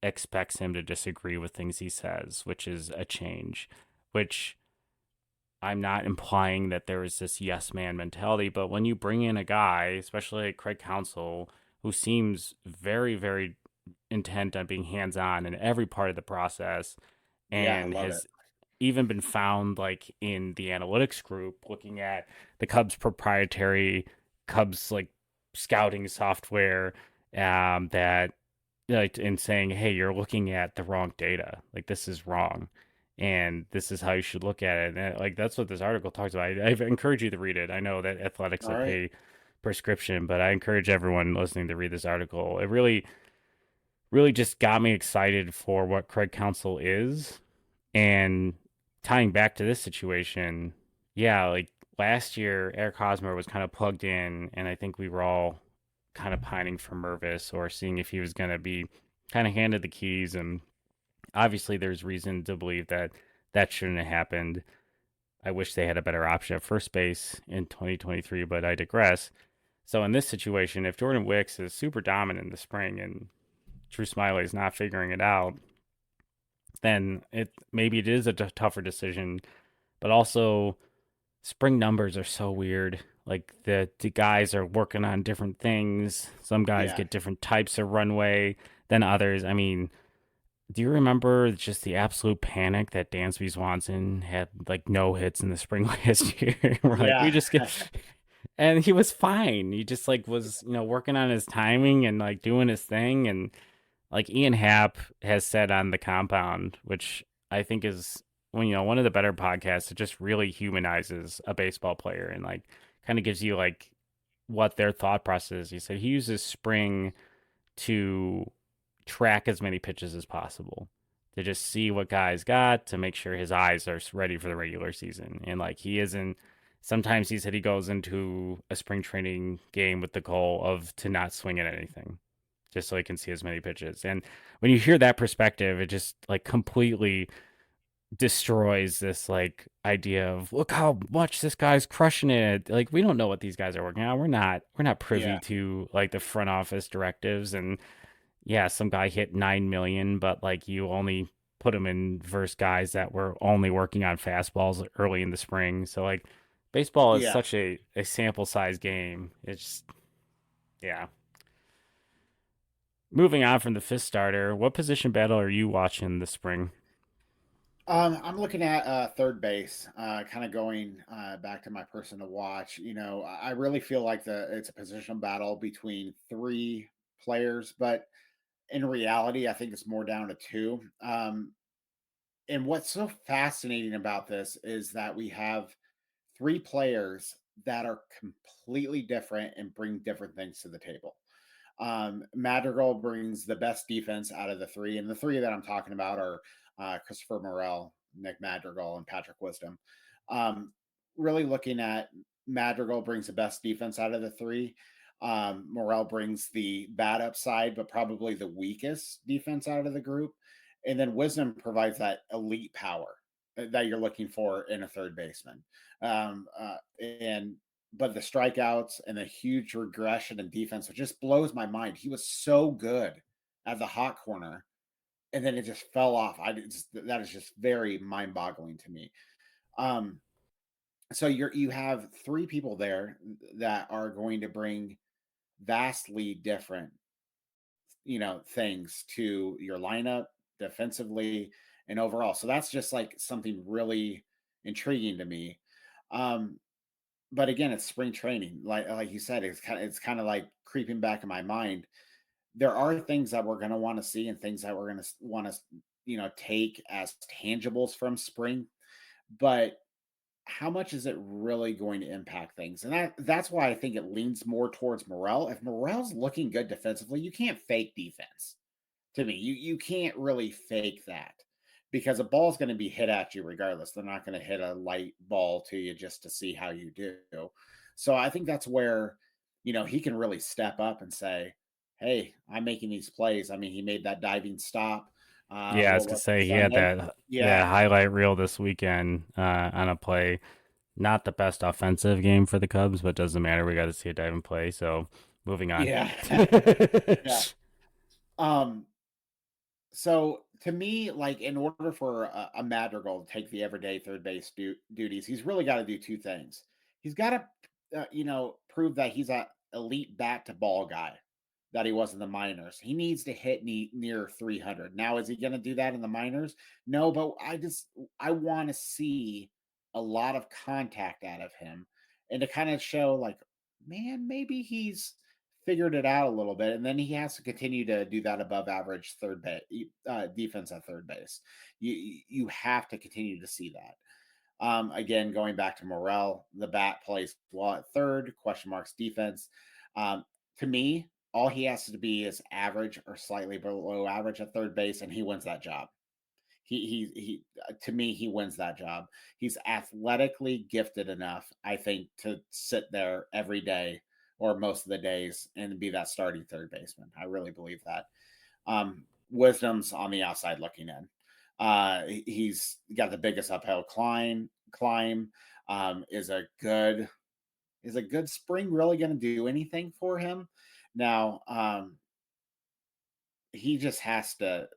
expects him to disagree with things he says, which is a change, which I'm not implying that there is this yes man mentality, but when you bring in a guy, especially like Craig Counsell, who seems very, very intent on being hands on in every part of the process Yeah, I and love it. has even been found like in the analytics group looking at the Cubs proprietary Cubs like scouting software that like and saying, "Hey, you're looking at the wrong data. Like this is wrong." And this is how you should look at it. And like that's what this article talks about. I encourage you to read it. I know that Athletics All will right. pay prescription, but I encourage everyone listening to read this article. It really just got me excited for what Craig Counsell is. And tying back to this situation, yeah, like last year, Eric Hosmer was kind of plugged in, and I think we were all kind of pining for Mervis or seeing if he was going to be kind of handed the keys. And obviously, there's reason to believe that that shouldn't have happened. I wish they had a better option at first base in 2023, but I digress. So in this situation, if Jordan Wicks is super dominant in the spring and Drew Smiley is not figuring it out, then it is a tougher decision. But also, spring numbers are so weird. Like the guys are working on different things. Some guys Yeah. get different types of runway than others. I mean, Do you remember just the absolute panic that Dansby Swanson had like no hits in the spring last year? We're like, we Yeah. just get, and he was fine. He just like was, working on his timing and like doing his thing. And like Ian Happ has said on the compound, which I think is one of the better podcasts. It just really humanizes a baseball player and like kind of gives you like what their thought process is. He said he uses spring to track as many pitches as possible to just see what guys got to make sure his eyes are ready for the regular season. And like he isn't sometimes he said he goes into a spring training game with the goal of to not swing at anything just so he can see as many pitches. And when you hear that perspective, it just like completely destroys this like idea of look how much this guy's crushing it. Like we don't know what these guys are working on. We're not privy Yeah. to like the front office directives. And yeah, some guy hit 9 million, but like you only put him in versus guys that were only working on fastballs early in the spring. So like baseball is Yeah. such a sample size game. It's just, yeah. Moving on from the fifth starter, what position battle are you watching this spring? I'm looking at third base, kind of going back to my person to watch. I really feel like it's a position battle between three players, but in reality, I think it's more down to two. And what's so fascinating about this is that we have three players that are completely different and bring different things to the table. Madrigal brings the best defense out of the three, and the three that I'm talking about are Christopher Morel, Nick Madrigal, and Patrick Wisdom. Um, really looking at Madrigal brings the best defense out of the three. Morel brings the bad upside, but probably the weakest defense out of the group. And then Wisdom provides that elite power that you're looking for in a third baseman. And but the strikeouts and the huge regression in defense, it just blows my mind. He was so good at the hot corner, and then it just fell off. That is just very mind boggling to me. Um, so you have three people there that are going to bring vastly different, things to your lineup defensively and overall. So that's just like something really intriguing to me. Um, but again, it's spring training. Like you said, it's kind of like creeping back in my mind. There are things that we're going to want to see and things that we're going to want to take as tangibles from spring, but how much is it really going to impact things? And that's why I think it leans more towards Morel. If Morel's looking good defensively, you can't fake defense. To me, you can't really fake that because a ball's going to be hit at you regardless. They're not going to hit a light ball to you just to see how you do. So I think that's where he can really step up and say, "Hey, I'm making these plays." I mean, he made that diving stop. Yeah, I was What gonna was it, say he had Sunday? that Yeah, highlight reel this weekend on a play. Not the best offensive game for the Cubs, but doesn't matter. We got to see a diving play. So moving on. yeah, yeah. Um, So to me, like in order for a Madrigal to take the everyday third base duties, he's really got to do two things. He's got to, prove that he's a elite bat to ball guy that he was in the minors. He needs to hit near 300. Now, is he going to do that in the minors? No, but I want to see a lot of contact out of him and to kind of show like, man, maybe he's figured it out a little bit, and then he has to continue to do that above average third base defense at third base. You have to continue to see that. Again, going back to Morel, the bat plays well at third. Question marks defense. Um, to me, all he has to be is average or slightly below average at third base, and he wins that job. To me, he wins that job. He's athletically gifted enough, I think, to sit there every day or most of the days and be that starting third baseman. I really believe that. Wisdom's on the outside looking in. He's got the biggest uphill climb. Is a good spring really going to do anything for him? Now, he just has to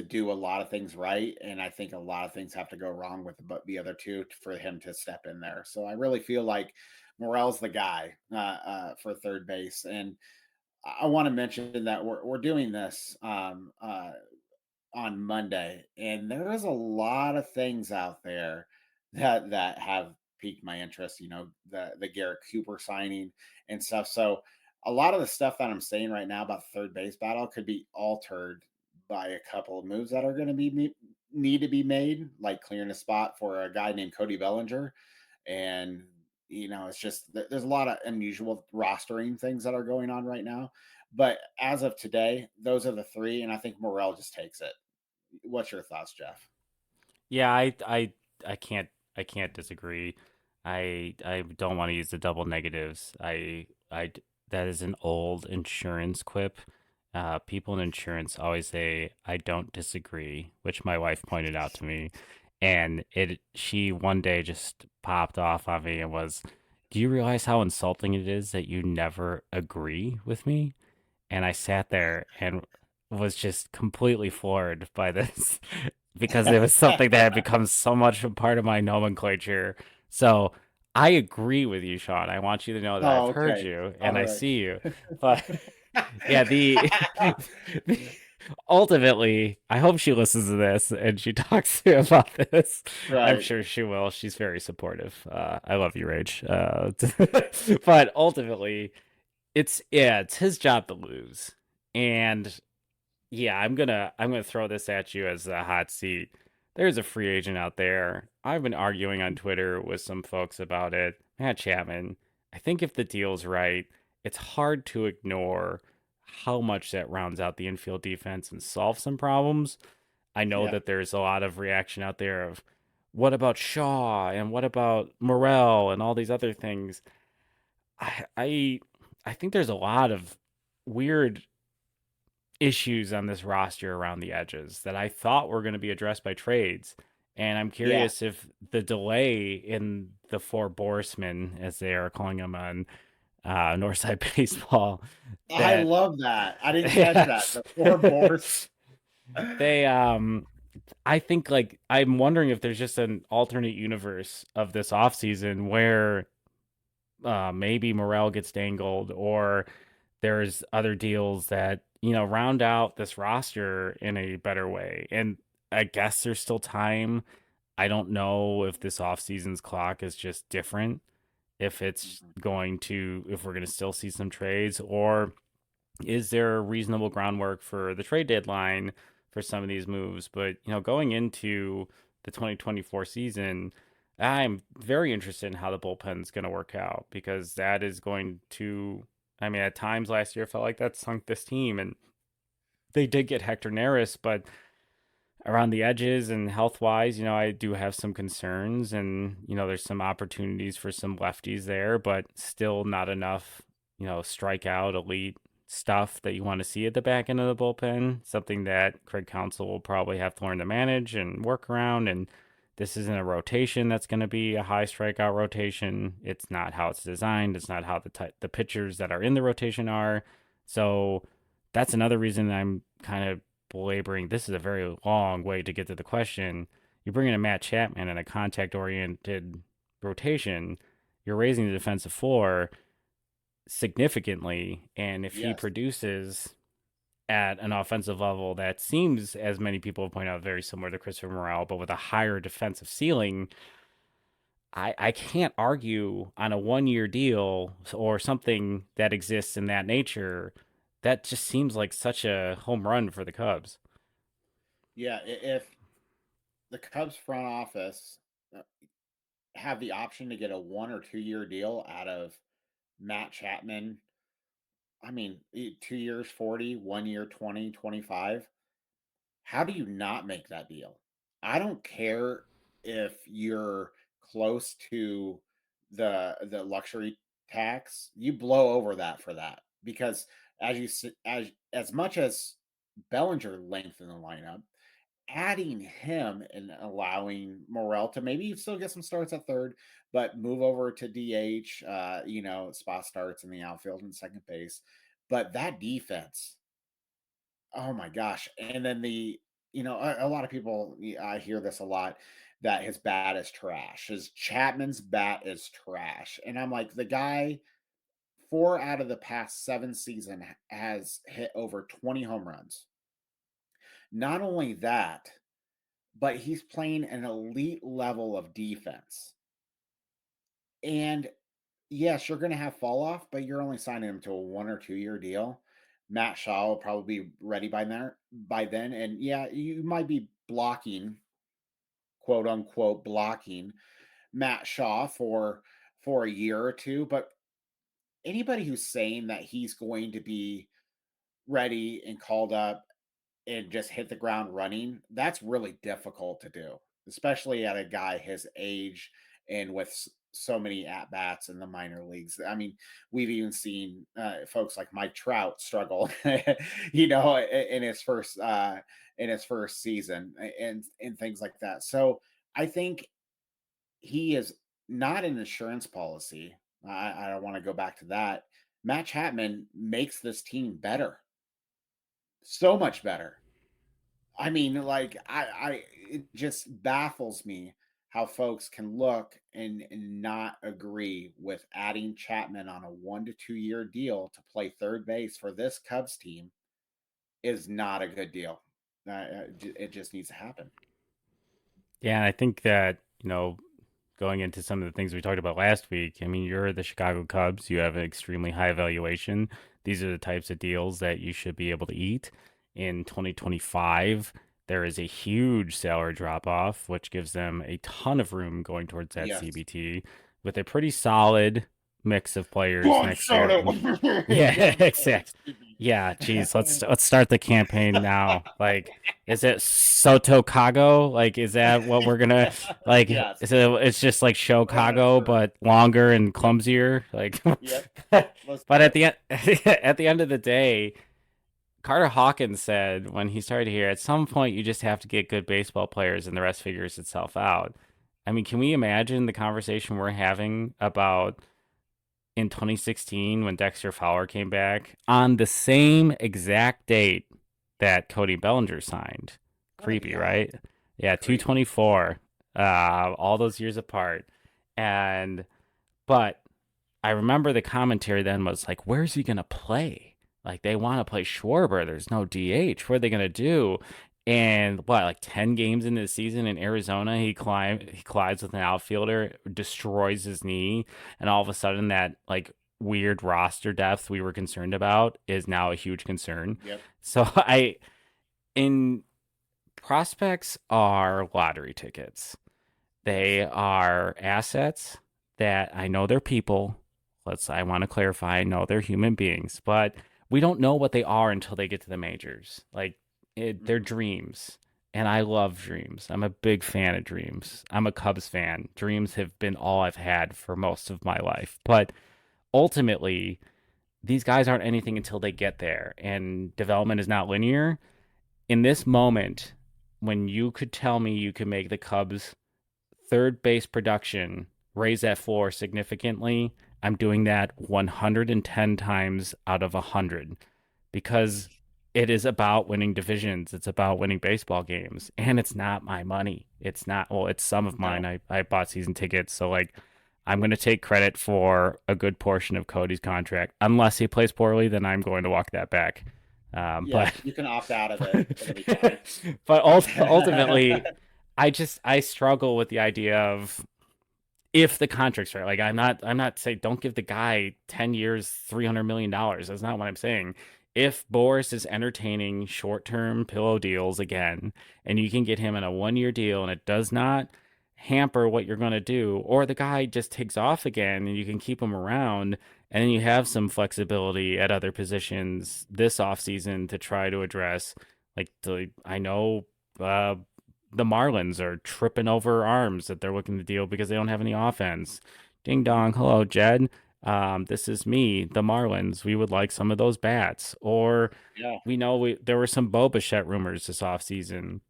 do a lot of things right, and I think a lot of things have to go wrong with the other two for him to step in there. So I really feel like Morel's the guy for third base, and I want to mention that we're doing this on Monday, and there is a lot of things out there that have piqued my interest. The Garrett Cooper signing and stuff. So a lot of the stuff that I'm saying right now about the third base battle could be altered by a couple of moves that are going to need to be made, like clearing a spot for a guy named Cody Bellinger. And it's just there's a lot of unusual rostering things that are going on right now. But as of today, those are the three, and I think Morel just takes it. What's your thoughts, Jeff? Yeah, I can't disagree. I don't want to use the double negatives. That is an old insurance quip. People in insurance always say I don't disagree, which my wife pointed out to me, and it she one day just popped off on me and was, "Do you realize how insulting it is that you never agree with me?" And I sat there and was just completely floored by this because it was something that had become so much a part of my nomenclature. So I agree with you, Sean. I want you to know that I've Oh, heard okay. you and All I right. see you. But yeah, ultimately, I hope she listens to this and she talks to me about this. I'm Right. sure she will. She's very supportive. I love you, Rage. But ultimately, it's his job to lose. And yeah, I'm gonna throw this at you as a hot seat. There's a free agent out there. I've been arguing on Twitter with some folks about it. Matt Chapman. I think if the deal's right, it's hard to ignore how much that rounds out the infield defense and solves some problems. I know Yeah. that there's a lot of reaction out there of what about Shaw and what about Morel and all these other things. I I, I think there's a lot of weird issues on this roster around the edges that I thought were going to be addressed by trades. And I'm Yeah. curious if the delay in the four Borismen, as they are calling them on Northside Baseball, I that love that. I didn't catch yeah, that. The four boards. they I think like I'm wondering if there's just an alternate universe of this offseason where maybe Morel gets dangled or there's other deals that, round out this roster in a better way. And I guess there's still time. I don't know if this offseason's clock is just different, if it's Mhm, going to, if we're going to still see some trades, or is there reasonable groundwork for the trade deadline for some of these moves? But, going into the 2024 season, I'm very interested in how the bullpen's going to work out because that is going to, I mean, at times last year, it felt like that sunk this team. And they did get Hector Neris, but around the edges and health wise, I do have some concerns. And, there's some opportunities for some lefties there, but still not enough, strikeout elite stuff that you want to see at the back end of the bullpen. Something that Craig Counsell will probably have to learn to manage and work around. And this isn't a rotation that's going to be a high strikeout rotation. It's not how it's designed. It's not how the pitchers that are in the rotation are. So that's another reason I'm kind of belaboring. This is a very long way to get to the question. You bring in a Matt Chapman and a contact oriented rotation, you're raising the defensive floor significantly. And if he yes. produces at an offensive level that seems, as many people have pointed out, very similar to Christopher Morel, but with a higher defensive ceiling, I can't argue on a 1 year deal or something that exists in that nature. That just seems like such a home run for the Cubs. Yeah. If the Cubs front office have the option to get a 1 or 2 year deal out of Matt Chapman, I mean, 2 years, 40, 1 year, 20, 25. How do you not make that deal? I don't care if you're close to the luxury tax. You blow over that for that because as much as Bellinger lengthened the lineup, adding him and allowing Morel to maybe still get some starts at third, but move over to DH, spot starts in the outfield and second base. But that defense, oh my gosh. And then a lot of people, I hear this a lot, that his bat is trash. His Chapman's bat is trash. And I'm like, the guy, 4 out of the past 7 season has hit over 20 home runs. Not only that, but he's playing an elite level of defense. And yes, you're gonna have fall off, but you're only signing him to a 1 or 2 year deal. Matt Shaw will probably be ready by then. And yeah, you might be blocking, quote unquote, blocking Matt Shaw for a year or two. But anybody who's saying that he's going to be ready and called up and just hit the ground running, that's really difficult to do, especially at a guy his age and with so many at bats in the minor leagues. I mean, we've even seen folks like Mike Trout struggle, in his first season and things like that. So I think he is not an insurance policy. I don't want to go back to that. Matt Chapman makes this team better, so much better. I mean, like, it just baffles me how folks can look and not agree with adding Chapman on a 1 to 2 year deal to play third base for this Cubs team is not a good deal. It just needs to happen. Yeah, and I think that, going into some of the things we talked about last week, I mean, you're the Chicago Cubs, you have an extremely high valuation. These are the types of deals that you should be able to eat. In 2025, there is a huge salary drop off, which gives them a ton of room going towards that Yes. CBT with a pretty solid mix of players Juan next year. Soto. Yeah, Juan Soto. exactly. Excuse me. Yeah, geez, let's start the campaign now. Like, is it Sotocago? Like, is that what we're gonna like? Yes. It's just like Chicago, Sure. but longer and Yep. clumsier. Like, Yep. but Let's do at it. the end at the end of the day, Carter Hawkins said when he started here, at some point you just have to get good baseball players, and the rest figures itself out. I mean, can we imagine the conversation we're having about in 2016 when Dexter Fowler came back on the same exact date that Cody Bellinger signed? Oh Creepy, yeah. right? Yeah, Creepy. 224, all those years apart. And, but I remember the commentary then was like, where's he going to play? Like, they want to play Schwarber. There's no DH. What are they going to do? And what, like 10 games into the season in Arizona, he collides with an outfielder, destroys his knee, and all of a sudden that like weird roster depth we were concerned about is now a huge concern. Yep. So I in prospects are lottery tickets. Yes. They are assets that I know they're people. I want to clarify, I know they're human beings, but we don't know what they are until they get to the majors. Like they're Mhm. dreams. And I love dreams. I'm a big fan of dreams. I'm a Cubs fan. Dreams have been all I've had for most of my life. But ultimately, these guys aren't anything until they get there. And development is not linear. In this moment, when you could tell me you could make the Cubs third base production raise that floor significantly, I'm doing that 110 times out of 100 because it is about winning divisions. It's about winning baseball games. And it's not my money. It's not, well, it's some of mine. No. I bought season tickets. So, like, I'm going to take credit for a good portion of Cody's contract. Unless he plays poorly, then I'm going to walk that back. Yeah, But you can opt out of it. It'll be fine. but ultimately, I struggle with the idea of if the contract's right. Like I'm not saying don't give the guy 10 years, $300 million. That's not what I'm saying. If Boris is entertaining short-term pillow deals again, and you can get him in a 1 year deal and it does not hamper what you're going to do, or the guy just takes off again and you can keep him around, and then you have some flexibility at other positions this offseason to try to address I know uh, the Marlins are tripping over arms that they're looking to deal because they don't have any offense. Ding Mhm. dong. Hello, Jed. This is me, the Marlins. We would like some of those bats. Or Yeah. we know there were some Bo Bichette rumors this offseason.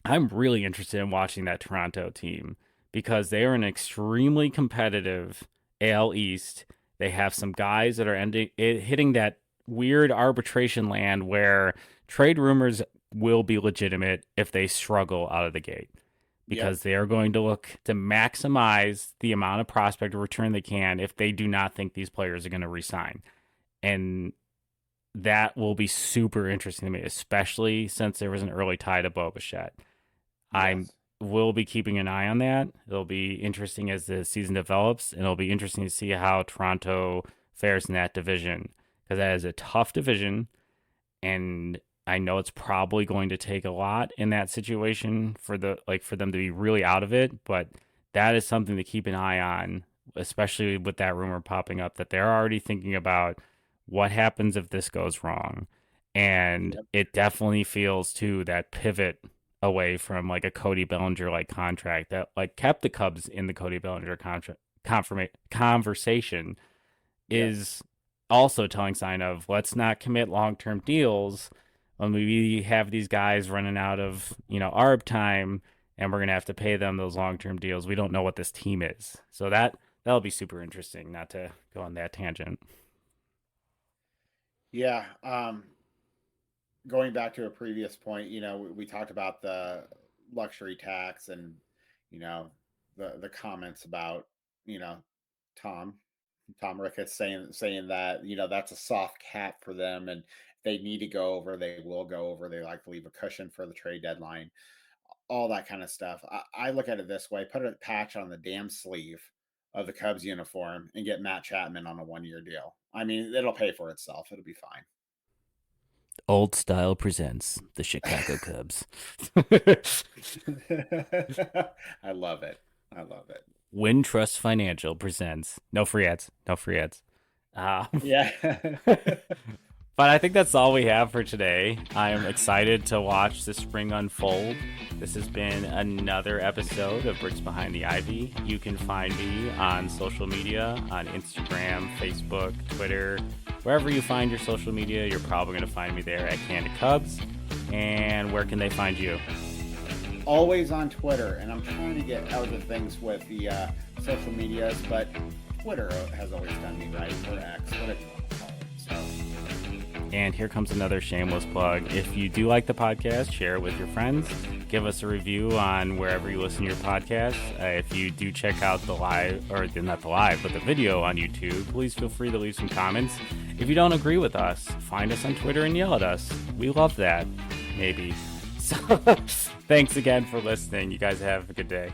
I'm really interested in watching that Toronto team because they are an extremely competitive AL East. They have some guys that are hitting that weird arbitration land where trade rumors will be legitimate if they struggle out of the gate Yep. because they are going to look to maximize the amount of prospect return they can if they do not think these players are going to resign. And that will be super interesting to me, especially since there was an early tie to Bo Bichette. I Yes. will be keeping an eye on that. It'll be interesting as the season develops, and it'll be interesting to see how Toronto fares in that division because that is a tough division, and I know it's probably going to take a lot in that situation for for them to be really out of it, but that is something to keep an eye on, especially with that rumor popping up that they're already thinking about what happens if this goes wrong. And Yep. it definitely feels too that pivot away from like a Cody Bellinger like contract that like kept the Cubs in the Cody Bellinger contract conversation Yes. is also telling sign of let's not commit long-term deals when we have these guys running out of arb time and we're going to have to pay them those long-term deals. We don't know what this team is, so that'll be super interesting. Not to go on that tangent. Yeah. Going back to a previous point, we talked about the luxury tax and, you know, the comments about, you know, Tom, Tom Ricketts saying that, that's a soft cap for them and they need to go over, they will go over. They like to leave a cushion for the trade deadline, all that kind of stuff. I look at it this way: put a patch on the damn sleeve of the Cubs uniform and get Matt Chapman on a 1 year deal. I mean, it'll pay for itself. It'll be fine. Old Style presents the Chicago Cubs. I love it. I love it. Wintrust Financial presents no free ads, no free ads. Uh, Yeah. But I think that's all we have for today. I am excited to watch the spring unfold. This has been another episode of Bricks Behind the Ivy. You can find me on social media on Instagram, Facebook, Twitter. Wherever you find your social media, you're probably going to find me there at Candid Cubs. And where can they find you? Always on Twitter, and I'm trying to get other things with the social medias, but Twitter has always done me right, or X, whatever you want to call it. So. And here comes another shameless plug. If you do like the podcast, share it with your friends. Give us a review on wherever you listen to your podcast. If you do check out the live, or not the live, but the video on YouTube, please feel free to leave some comments. If you don't agree with us, find us on Twitter and yell at us. We love that. Maybe. So, thanks again for listening. You guys have a good day.